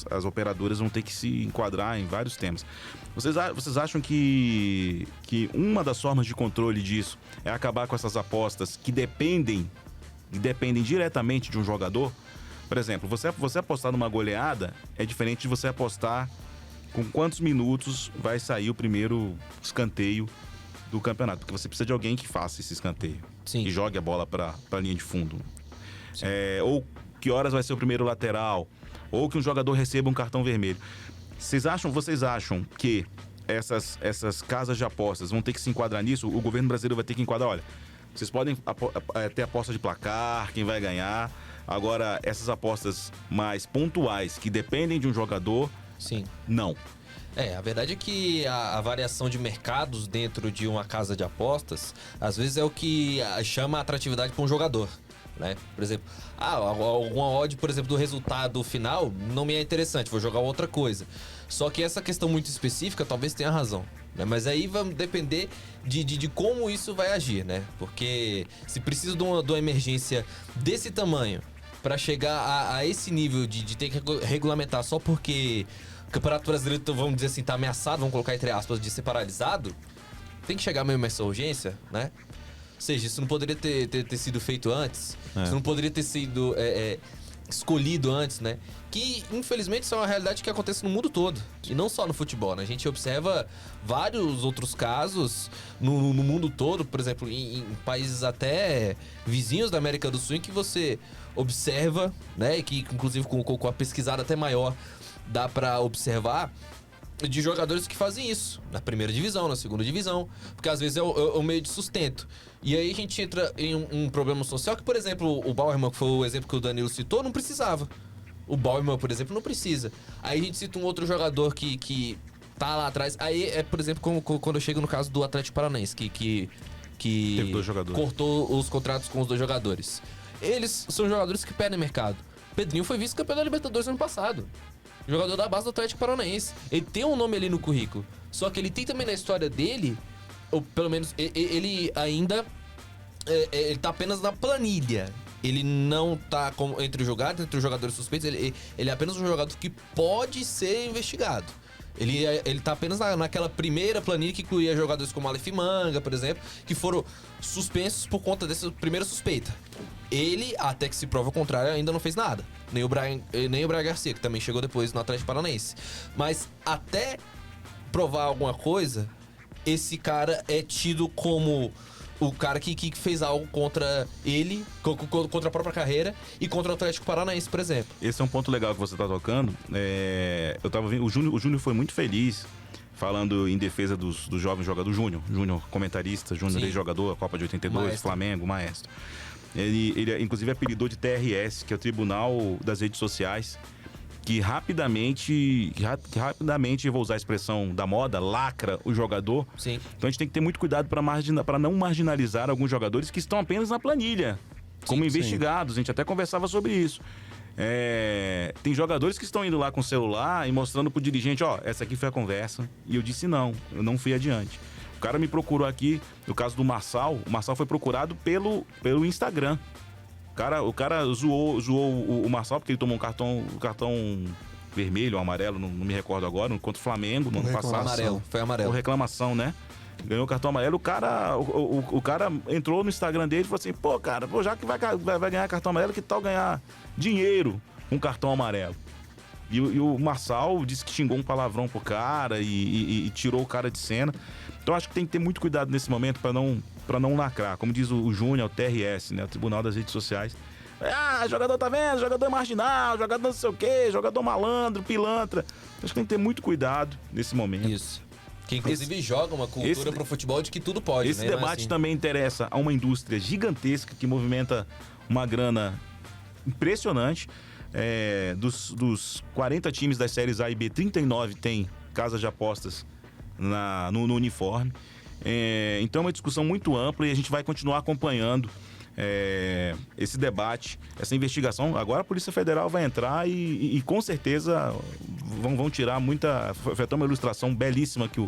as operadoras vão ter que se enquadrar em vários temas. Vocês acham que uma das formas de controle disso é acabar com essas apostas que dependem diretamente de um jogador? Por exemplo, você apostar numa goleada é diferente de você apostar com quantos minutos vai sair o primeiro escanteio do campeonato, porque você precisa de alguém que faça esse escanteio. Sim. E jogue a bola para a linha de fundo. Ou que horas vai ser o primeiro lateral, ou que um jogador receba um cartão vermelho. Vocês acham que essas casas de apostas vão ter que se enquadrar nisso? O governo brasileiro vai ter que enquadrar, olha, vocês podem ter aposta de placar, quem vai ganhar. Agora, essas apostas mais pontuais, que dependem de um jogador, sim, não. A verdade é que a variação de mercados dentro de uma casa de apostas, às vezes é o que chama a atratividade para um jogador. né? Por exemplo, alguma odd, por exemplo, do resultado final não me é interessante, vou jogar outra coisa. Só que essa questão muito específica talvez tenha razão, né? Mas aí vai depender de como isso vai agir, né? Porque se precisa de uma emergência desse tamanho para chegar a esse nível de ter que regulamentar só porque o Campeonato Brasileiro, vamos dizer assim, tá ameaçado, vamos colocar entre aspas, de ser paralisado, tem que chegar mesmo essa urgência, né? Ou seja, isso não poderia ter sido feito antes, isso não poderia ter sido escolhido antes, né? Que, infelizmente, isso é uma realidade que acontece no mundo todo. E não só no futebol, né? A gente observa vários outros casos no mundo todo, por exemplo, em países até vizinhos da América do Sul, em que você observa, né? E que, inclusive, com a pesquisada até maior, dá pra observar de jogadores que fazem isso na primeira divisão, na segunda divisão, porque às vezes é o meio de sustento. E aí a gente entra em um problema social que, por exemplo, o Bauerman, que foi o exemplo que o Danilo citou, não precisava. O Bauerman, por exemplo, não precisa. Aí a gente cita um outro jogador que tá lá atrás. Aí é, por exemplo, quando eu chego no caso do Atlético Paranaense, que Teve 2 jogadores. cortou os contratos com os 2 jogadores. Eles são jogadores que perdem mercado. Pedrinho foi vice-campeão da Libertadores ano passado. Jogador da base do Atlético Paranaense. Ele tem um nome ali no currículo. Só que ele tem também na história dele, ou pelo menos ele ainda ele tá apenas na planilha. Ele não tá entre os jogadores suspeitos. Ele é apenas um jogador que pode ser investigado. Ele tá apenas naquela primeira planilha que incluía jogadores como Aleph Manga, por exemplo, que foram suspensos por conta dessa primeira suspeita. Ele, até que se prova o contrário, ainda não fez nada. Nem o Brian Garcia, que também chegou depois no Atlético Paranaense. Mas até provar alguma coisa, esse cara é tido como o cara que fez algo contra ele, contra a própria carreira e contra o Atlético Paranaense, por exemplo. Esse é um ponto legal que você tá tocando. Eu tava vendo, o Júnior foi muito feliz falando em defesa dos jovens jogadores. Júnior comentarista, Júnior ex-jogador, a Copa de 82, maestro. Flamengo, maestro. Ele inclusive apelidou de TRS, que é o Tribunal das Redes Sociais, que rapidamente, vou usar a expressão da moda, lacra o jogador. Sim. Então a gente tem que ter muito cuidado para não marginalizar alguns jogadores que estão apenas na planilha, como investigados. A gente até conversava sobre isso. Tem jogadores que estão indo lá com o celular e mostrando pro dirigente, essa aqui foi a conversa. E eu disse não, eu não fui adiante. O cara me procurou aqui, no caso do Marçal, o Marçal foi procurado pelo Instagram. O cara zoou o Marçal porque ele tomou um cartão vermelho ou amarelo, não me recordo agora, contra o Flamengo no ano passado. Foi amarelo. Por reclamação, né? Ganhou o cartão amarelo, o cara entrou no Instagram dele e falou assim, já que vai ganhar cartão amarelo, que tal ganhar dinheiro com cartão amarelo? E o Marçal disse que xingou um palavrão pro cara e tirou o cara de cena. Então acho que tem que ter muito cuidado nesse momento para não lacrar. Como diz o Júnior, o TRS, né? O Tribunal das Redes Sociais. Jogador tá vendo? Jogador marginal, jogador não sei o quê, jogador malandro, pilantra. Acho que tem que ter muito cuidado nesse momento. Isso. Que inclusive joga uma cultura pro futebol de que tudo pode, esse né? Debate também interessa a uma indústria gigantesca que movimenta uma grana impressionante. Dos 40 times das séries A e B, 39 tem casas de apostas no uniforme. Então é uma discussão muito ampla e a gente vai continuar acompanhando esse debate, essa investigação. Agora a Polícia Federal vai entrar e com certeza vão tirar muita... Foi até uma ilustração belíssima que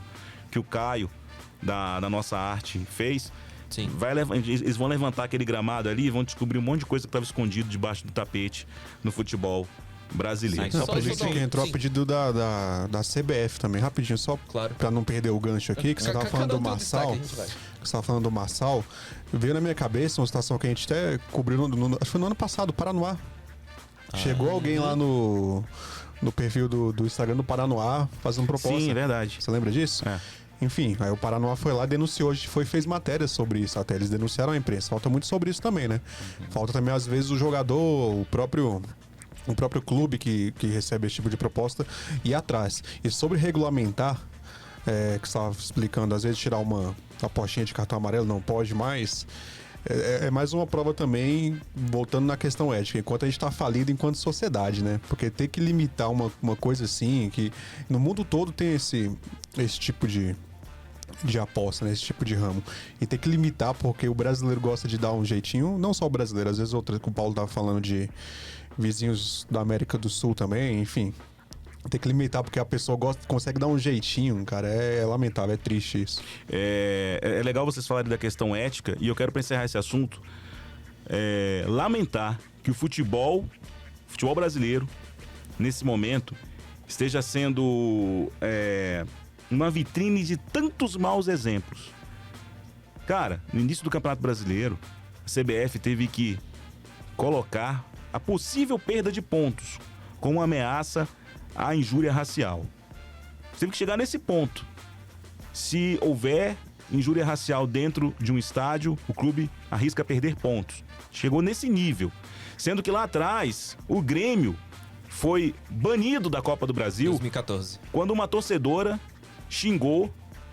o Caio da nossa arte fez. Sim. Eles vão levantar aquele gramado ali e vão descobrir um monte de coisa que estava escondido debaixo do tapete no futebol brasileiro. Não, que entrou a pedido da CBF também, rapidinho, só pra não perder o gancho aqui, que você tava falando do Marçal. Você tava falando do Marçal. Veio na minha cabeça uma situação que a gente até cobriu, acho que foi no ano passado, Paranoá. Chegou alguém lá no perfil do Instagram do Paranoá fazendo proposta. Sim, é verdade. Você lembra disso? Enfim, aí o Paranoá foi lá, denunciou, fez matéria sobre isso, até eles denunciaram a imprensa. Falta muito sobre isso também, né? Falta também, às vezes, o jogador, o próprio clube que recebe esse tipo de proposta ir atrás. E sobre regulamentar, que você estava explicando, às vezes tirar uma apostinha de cartão amarelo não pode mais, é mais uma prova também, voltando na questão ética, enquanto a gente está falido enquanto sociedade, né? Porque ter que limitar uma coisa assim, que no mundo todo tem esse tipo de de aposta nesse tipo de ramo. E tem que limitar, porque o brasileiro gosta de dar um jeitinho, não só o brasileiro, às vezes outras que o Paulo tava falando de vizinhos da América do Sul também, enfim. Tem que limitar, porque a pessoa consegue dar um jeitinho, cara. É lamentável, é triste isso. É legal vocês falarem da questão ética, e eu quero, para encerrar esse assunto, lamentar que o futebol brasileiro, nesse momento, esteja sendo uma vitrine de tantos maus exemplos. Cara, no início do Campeonato Brasileiro, a CBF teve que colocar a possível perda de pontos como ameaça à injúria racial. Teve que chegar nesse ponto. Se houver injúria racial dentro de um estádio, o clube arrisca perder pontos. Chegou nesse nível. Sendo que lá atrás, o Grêmio foi banido da Copa do Brasil 2014. quando uma torcedora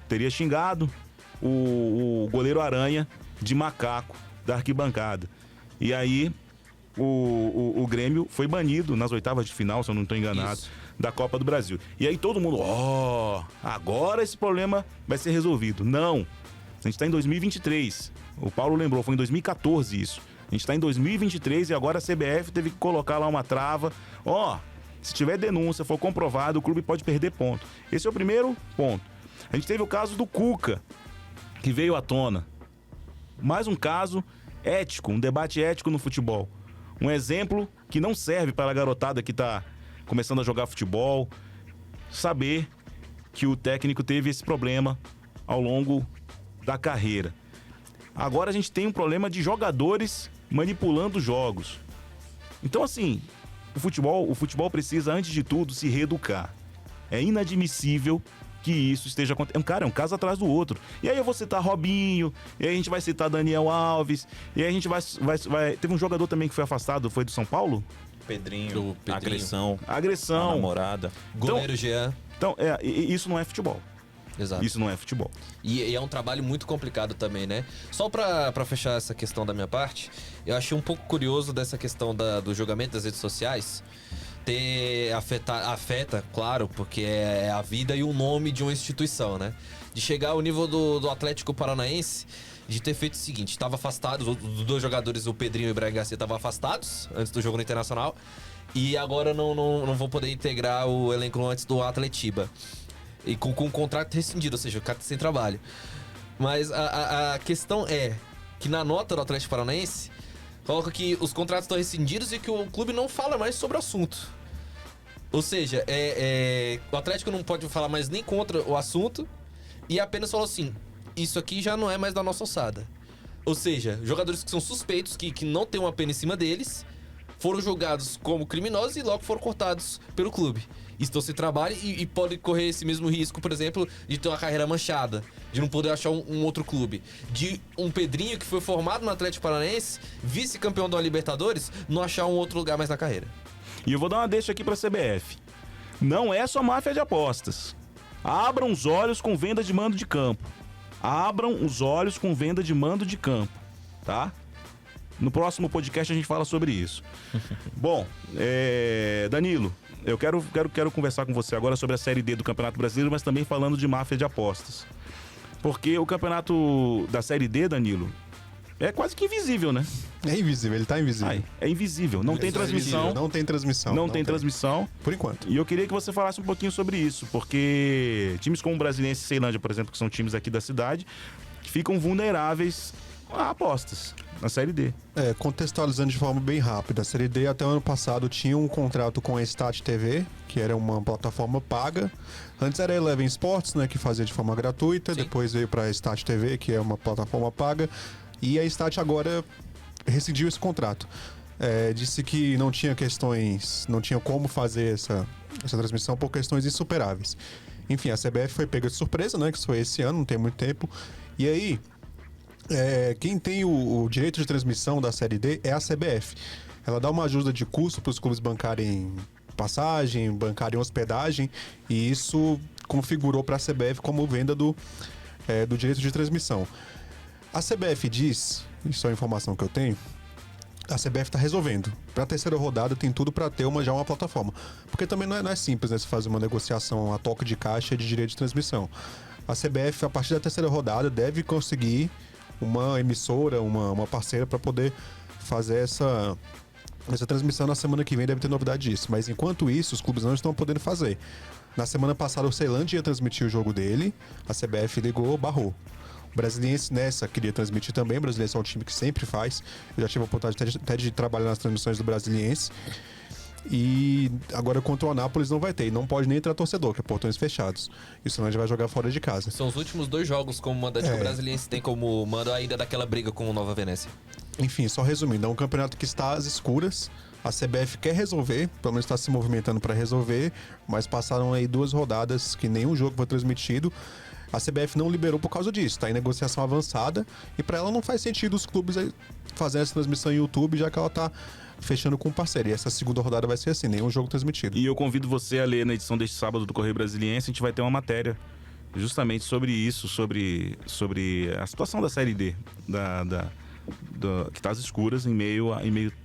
teria xingado o goleiro Aranha de macaco da arquibancada. E aí o Grêmio foi banido nas oitavas de final, se eu não estou enganado, Isso. da Copa do Brasil. E aí todo mundo, agora esse problema vai ser resolvido. Não, a gente está em 2023. O Paulo lembrou, foi em 2014 isso. A gente está em 2023 e agora a CBF teve que colocar lá uma trava. Se tiver denúncia, for comprovado, o clube pode perder ponto. Esse é o primeiro ponto. A gente teve o caso do Cuca, que veio à tona. Mais um caso ético, um debate ético no futebol. Um exemplo que não serve para a garotada que está começando a jogar futebol saber que o técnico teve esse problema ao longo da carreira. Agora a gente tem um problema de jogadores manipulando jogos. Então, assim, o futebol precisa, antes de tudo, se reeducar. É inadmissível que isso esteja acontecendo. É um caso atrás do outro. E aí eu vou citar Robinho, e aí a gente vai citar Daniel Alves, e aí a gente vai... Teve um jogador também que foi afastado, foi do São Paulo? Pedrinho. Agressão. A namorada. Goleiro Jean. Então, isso não é futebol. Exato. Isso não é futebol. E é um trabalho muito complicado também, né? Só pra fechar essa questão da minha parte, eu achei um pouco curioso dessa questão do julgamento das redes sociais afeta, claro, porque é a vida e o nome de uma instituição, né? De chegar ao nível do Atlético Paranaense, de ter feito o seguinte, estava afastado, os dois jogadores, o Pedrinho e o Brian Garcia, estavam afastados antes do jogo no Internacional, e agora não vão poder integrar o elenco antes do Atletiba. E com um contrato rescindido, ou seja, o cara tá sem trabalho. Mas a questão é que na nota do Atlético Paranaense coloca que os contratos estão rescindidos e que o clube não fala mais sobre o assunto. Ou seja, o Atlético não pode falar mais nem contra o assunto e apenas falou assim, isso aqui já não é mais da nossa alçada. Ou seja, jogadores que são suspeitos, que não tem uma pena em cima deles, foram julgados como criminosos e logo foram cortados pelo clube. Estão sem trabalho e podem correr esse mesmo risco, por exemplo, de ter uma carreira manchada, de não poder achar um outro clube. De um Pedrinho que foi formado no Atlético Paranaense, vice-campeão da Libertadores, não achar um outro lugar mais na carreira. E eu vou dar uma deixa aqui pra CBF. Não é só máfia de apostas. Abram os olhos com venda de mando de campo. Abram os olhos com venda de mando de campo, tá? No próximo podcast a gente fala sobre isso. Bom, Danilo, eu quero conversar com você agora sobre a Série D do Campeonato Brasileiro, mas também falando de máfia de apostas. Porque o campeonato da Série D, Danilo, é quase que invisível, né? É invisível, ele tá invisível. É invisível, não tem transmissão. Não tem transmissão. Não tem transmissão. Por enquanto. E eu queria que você falasse um pouquinho sobre isso, porque times como o Brasiliense e Ceilândia, por exemplo, que são times aqui da cidade, ficam vulneráveis a apostas na Série D. Contextualizando de forma bem rápida, a Série D até o ano passado tinha um contrato com a Stat TV, que era uma plataforma paga. Antes era a Eleven Sports, né, que fazia de forma gratuita. Sim. Depois veio para a Stat TV, que é uma plataforma paga. E a Stat agora rescindiu esse contrato. Disse que não tinha como fazer essa transmissão por questões insuperáveis. Enfim, a CBF foi pega de surpresa, né, que isso foi esse ano, não tem muito tempo. E aí, quem tem o direito de transmissão da Série D é a CBF. Ela dá uma ajuda de custo para os clubes bancarem passagem, bancarem hospedagem, e isso configurou para a CBF como venda do direito de transmissão. A CBF diz, isso é a informação que eu tenho, a CBF está resolvendo. Para a terceira rodada tem tudo para ter já uma plataforma. Porque também não é simples, né, se fazer uma negociação a toque de caixa de direito de transmissão. A CBF, a partir da terceira rodada, deve conseguir uma emissora, uma parceira para poder fazer essa transmissão. Na semana que vem deve ter novidade disso. Mas enquanto isso, os clubes não estão podendo fazer. Na semana passada, o Ceilândia ia transmitir o jogo dele, a CBF ligou, barrou. O Brasiliense nessa queria transmitir também. O Brasiliense é um time que sempre faz. Eu já tive a oportunidade até de trabalhar nas transmissões do Brasiliense. E agora contra o Anápolis não vai ter. E não pode nem entrar torcedor, que é portões fechados. E o Ceilândia vai jogar fora de casa. São os últimos 2 jogos como mandante que o Brasiliense tem como mando ainda daquela briga com o Nova Venécia. Enfim, só resumindo, é um campeonato que está às escuras. A CBF quer resolver, pelo menos está se movimentando para resolver, mas passaram aí 2 rodadas que nenhum jogo foi transmitido. A CBF não liberou por causa disso, está em negociação avançada e para ela não faz sentido os clubes aí fazerem essa transmissão em YouTube, já que ela está fechando com um parceiro. E essa segunda rodada vai ser assim, nenhum jogo transmitido. E eu convido você a ler na edição deste sábado do Correio Brasiliense, a gente vai ter uma matéria justamente sobre isso, sobre a situação da Série D, que está às escuras em meio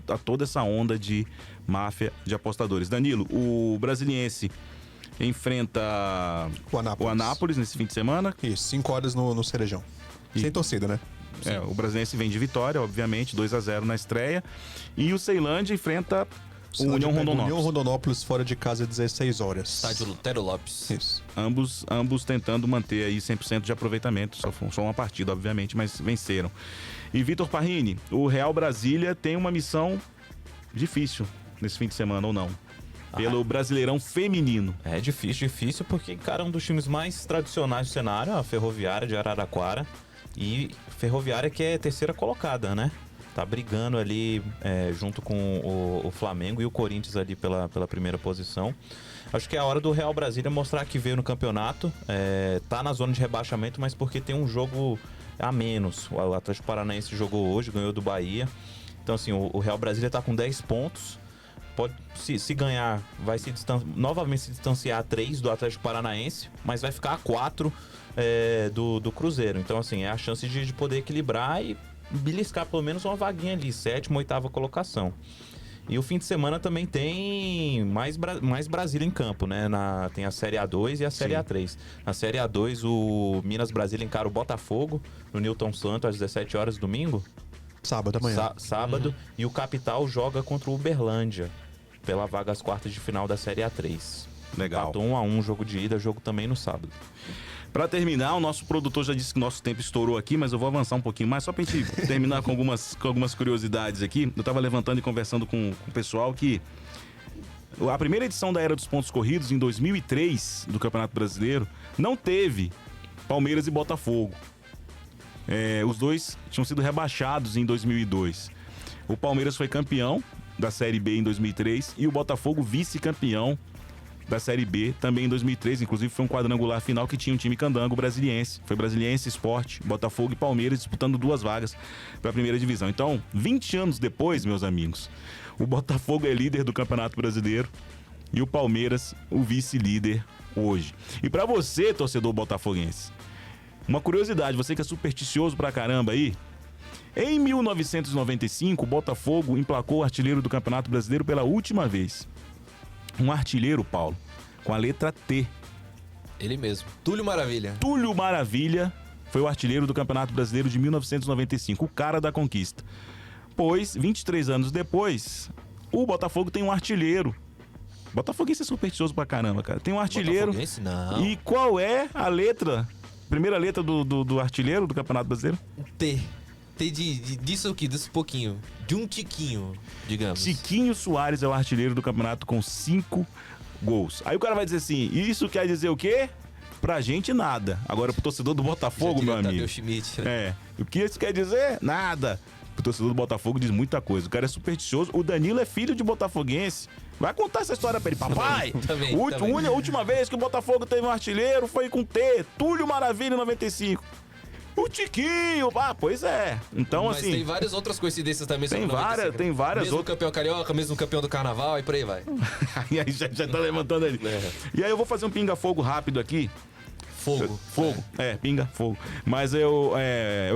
a toda essa onda de máfia de apostadores. Danilo, o Brasiliense enfrenta o Anápolis nesse fim de semana. Isso, 5 horas no Cerejão. Sem torcida, né? O Brasiliense vem de vitória, obviamente, 2-0 na estreia. E o Ceilândia enfrenta o União Rondonópolis. União Rondonópolis fora de casa, 16 horas. Estádio Lutero Lopes. Isso. Ambos tentando manter aí 100% de aproveitamento. Só uma partida, obviamente, mas venceram. E Vitor Parrini, o Real Brasília tem uma missão difícil nesse fim de semana, ou não? Pelo Brasileirão Feminino. É difícil, porque, cara, um dos times mais tradicionais do cenário, a Ferroviária de Araraquara. E Ferroviária que é terceira colocada, né? Tá brigando ali junto com o Flamengo e o Corinthians ali pela primeira posição. Acho que é a hora do Real Brasília mostrar que veio no campeonato. Tá na zona de rebaixamento, mas porque tem um jogo a menos. O Atlético Paranaense jogou hoje, ganhou do Bahia. Então, assim, o Real Brasília tá com 10 pontos. Pode, se ganhar, vai novamente se distanciar a 3 do Atlético Paranaense, mas vai ficar a 4 do Cruzeiro. Então, assim, é a chance de poder equilibrar e beliscar pelo menos uma vaguinha ali, 7ª, 8ª colocação. E o fim de semana também tem mais Brasília em campo, né? Tem a Série A2 e a Série A3. Na Série A2, o Minas Brasília encara o Botafogo no Newton Santos às 17 horas domingo. Sábado amanhã. Sábado. E o Capital joga contra o Uberlândia pela vaga às quartas de final da Série A3. Legal. Empatou 1-1, jogo de ida, jogo também no sábado. Pra terminar, o nosso produtor já disse que o nosso tempo estourou aqui, mas eu vou avançar um pouquinho mais, só pra gente terminar com algumas curiosidades aqui. Eu tava levantando e conversando com o pessoal que a primeira edição da Era dos Pontos Corridos, em 2003, do Campeonato Brasileiro, não teve Palmeiras e Botafogo. Os dois tinham sido rebaixados em 2002. O Palmeiras foi campeão da Série B em 2003 e o Botafogo vice-campeão da Série B também em 2003. Inclusive foi um quadrangular final que tinha um time candango brasiliense. Foi Brasiliense, Sport, Botafogo e Palmeiras disputando 2 vagas para a primeira divisão. Então, 20 anos depois, meus amigos, o Botafogo é líder do Campeonato Brasileiro e o Palmeiras o vice-líder hoje. E para você, torcedor botafoguense, uma curiosidade, você que é supersticioso pra caramba aí, em 1995, o Botafogo emplacou o artilheiro do Campeonato Brasileiro pela última vez. Um artilheiro, Paulo, com a letra T. Ele mesmo. Túlio Maravilha. Túlio Maravilha foi o artilheiro do Campeonato Brasileiro de 1995, o cara da conquista. Pois, 23 anos depois, o Botafogo tem um artilheiro. Botafoguense é supersticioso pra caramba, cara. Tem um artilheiro. Botafoguense, não. E qual é a letra? Primeira letra do artilheiro do Campeonato Brasileiro? T. T disso aqui, disso pouquinho. De um tiquinho, digamos. Tiquinho Soares é o artilheiro do campeonato com 5 gols. Aí o cara vai dizer assim, isso quer dizer o quê? Pra gente, nada. Agora, pro torcedor do Botafogo, meu amigo. Schmidt, né? O que isso quer dizer? Nada. Pro torcedor do Botafogo diz muita coisa. O cara é supersticioso. O Danilo é filho de botafoguense. Vai contar essa história pra ele. Papai, também. A última vez que o Botafogo teve um artilheiro foi com T. Túlio Maravilha em 95. O Tiquinho, pois é. Então, mas assim... tem várias outras coincidências também. Tem várias mesmo outras. Campeão carioca, mesmo campeão do carnaval e por aí vai. E aí já tá levantando ali. E aí eu vou fazer um pinga-fogo rápido aqui. Fogo. Pinga, fogo. Mas eu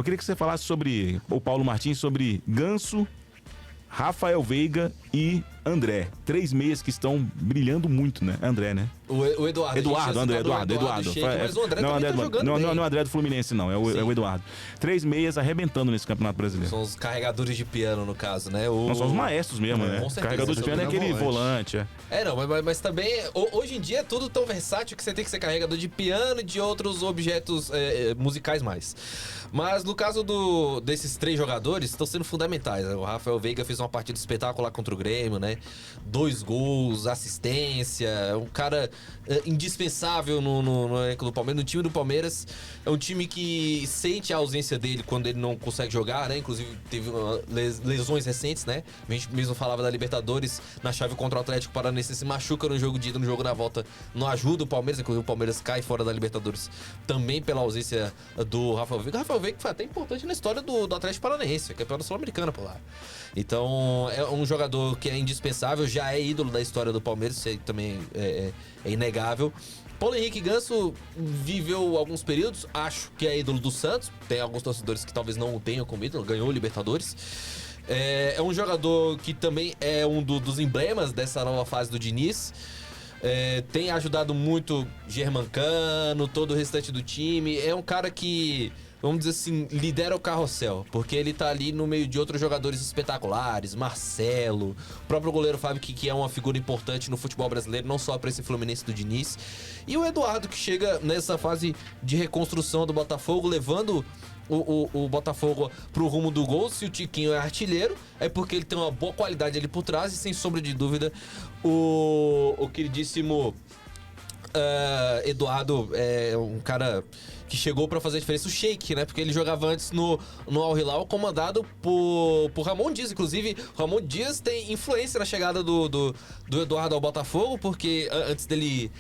queria que você falasse sobre o Paulo Martins, sobre Ganso, Rafael Veiga e André. 3 meias que estão brilhando muito, né? André, né? O Eduardo. Eduardo. Sheik, mas o André não, também tá jogando não, bem. não é o André do Fluminense, não. É o Eduardo. 3 meias arrebentando nesse Campeonato Brasileiro. São os carregadores de piano, no caso, né? Não, são os maestros mesmo, né? Com certeza. Carregador de piano é aquele volante. Não, mas também, hoje em dia é tudo tão versátil que você tem que ser carregador de piano e de outros objetos musicais mais. Mas no caso desses 3 jogadores, estão sendo fundamentais. O Rafael Veiga fez uma partida espetacular contra o Grêmio, né? 2 gols, assistência, um cara indispensável no elenco do Palmeiras, no time do Palmeiras. É um time que sente a ausência dele quando ele não consegue jogar, né? Inclusive teve lesões recentes, né? A gente mesmo falava da Libertadores, na chave contra o Atlético Paranaense, se machuca no jogo de ida, no jogo na volta, não ajuda o Palmeiras, inclusive o Palmeiras cai fora da Libertadores também pela ausência do Rafael Veiga. O Rafael Veiga foi até importante na história do Atlético Paranaense, campeão da Sul-Americana por lá. Então é um jogador que é indispensável, já é ídolo da história do Palmeiras, isso aí também é inegável. Paulo Henrique Ganso viveu alguns períodos, acho que é ídolo do Santos, tem alguns torcedores que talvez não o tenham como ídolo, ganhou o Libertadores. É um jogador que também é um dos emblemas dessa nova fase do Diniz. Tem ajudado muito Germancano, todo o restante do time. É um cara que, vamos dizer assim, lidera o carrossel, porque ele tá ali no meio de outros jogadores espetaculares, Marcelo, o próprio goleiro Fábio, que é uma figura importante no futebol brasileiro, não só para esse Fluminense do Diniz, e o Eduardo, que chega nessa fase de reconstrução do Botafogo, levando o Botafogo pro rumo do gol. Se o Tiquinho é artilheiro, é porque ele tem uma boa qualidade ali por trás, e sem sombra de dúvida o queridíssimo Eduardo é um cara que chegou pra fazer a diferença. O Sheik, né? Porque ele jogava antes no Al Hilal, comandado por Ramon Dias. Inclusive, Ramon Dias tem influência na chegada do Eduardo ao Botafogo, porque antes dele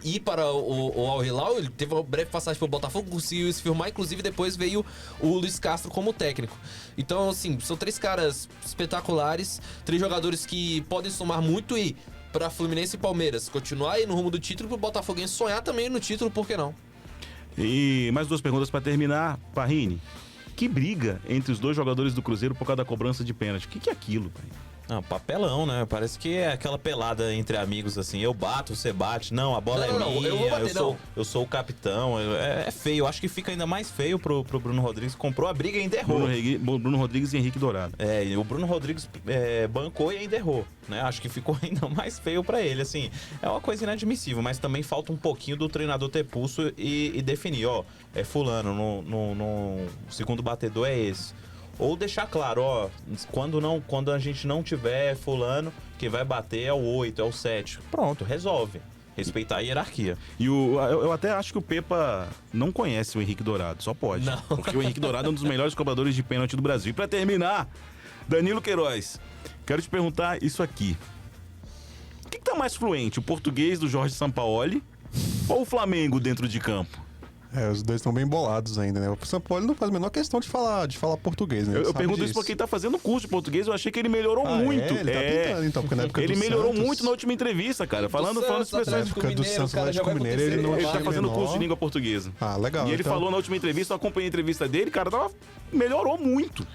ir para o Al Hilal, ele teve uma breve passagem pelo Botafogo, conseguiu se firmar, inclusive depois veio o Luiz Castro como técnico. Então, assim, são 3 caras espetaculares, 3 jogadores que podem somar muito e para Fluminense e Palmeiras continuar aí no rumo do título, pro Botafoguense sonhar também no título, por que não? E mais 2 perguntas para terminar. Parrini, que briga entre os 2 jogadores do Cruzeiro por causa da cobrança de pênalti? O que é aquilo, Parrini? Não, papelão, né? Parece que é aquela pelada entre amigos, assim. Eu bato, você bate. Não, a bola Não, é minha. eu vou bater, eu sou o capitão. É feio. Acho que fica ainda mais feio pro Bruno Rodrigues. Comprou a briga e ainda errou. Bruno Rodrigues e Henrique Dourado. E o Bruno Rodrigues bancou e ainda errou, né? Acho que ficou ainda mais feio pra ele, assim. É uma coisa inadmissível, mas também falta um pouquinho do treinador ter pulso e definir, ó, é fulano, no segundo batedor é esse. Ou deixar claro, ó, quando a gente não tiver fulano, quem vai bater é o 8, é o 7. Pronto, resolve. Respeitar a hierarquia. E eu até acho que o Pepa não conhece o Henrique Dourado, só pode. Não. Porque o Henrique Dourado é um dos melhores cobradores de pênalti do Brasil. E pra terminar, Danilo Queiroz, quero te perguntar isso aqui. O que tá mais fluente, o português do Jorge Sampaoli ou o Flamengo dentro de campo? Os 2 estão bem bolados ainda, né? O São Paulo não faz a menor questão de falar português, né? Eu pergunto isso porque ele tá fazendo curso de português, eu achei que ele melhorou muito. Ele tá pintando, então, porque na época ele do melhorou Santos, muito na última entrevista, cara. Falando expressões. Na época do Santos Atlético Mineiro, ele não Ele tinha tá fazendo menor... curso de língua portuguesa. Ah, legal. E ele então... falou na última entrevista, eu acompanhei a entrevista dele, cara, melhorou muito.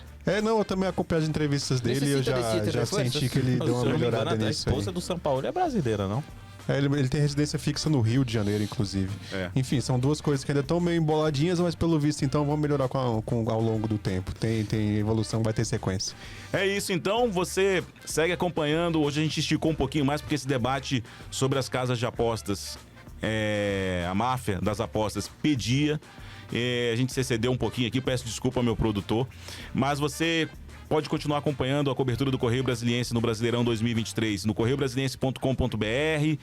Não, eu também acompanhei as entrevistas dele e eu já senti que ele deu uma melhorada A nisso esposa do São Paulo é brasileira, não? Ele tem residência fixa no Rio de Janeiro, inclusive. Enfim, são 2 coisas que ainda estão meio emboladinhas, mas pelo visto, então, vão melhorar ao longo do tempo. Tem evolução, vai ter sequência. É isso, então. Você segue acompanhando. Hoje a gente esticou um pouquinho mais, porque esse debate sobre as casas de apostas, a máfia das apostas pedia. A gente se excedeu um pouquinho aqui, peço desculpa ao meu produtor. Mas você pode continuar acompanhando a cobertura do Correio Brasiliense no Brasileirão 2023 no correiobrasiliense.com.br.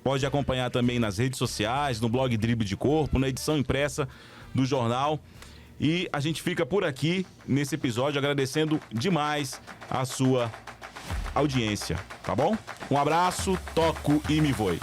Pode acompanhar também nas redes sociais, no blog Drible de Corpo, na edição impressa do jornal. E a gente fica por aqui nesse episódio agradecendo demais a sua audiência, tá bom? Um abraço, toco e me voe.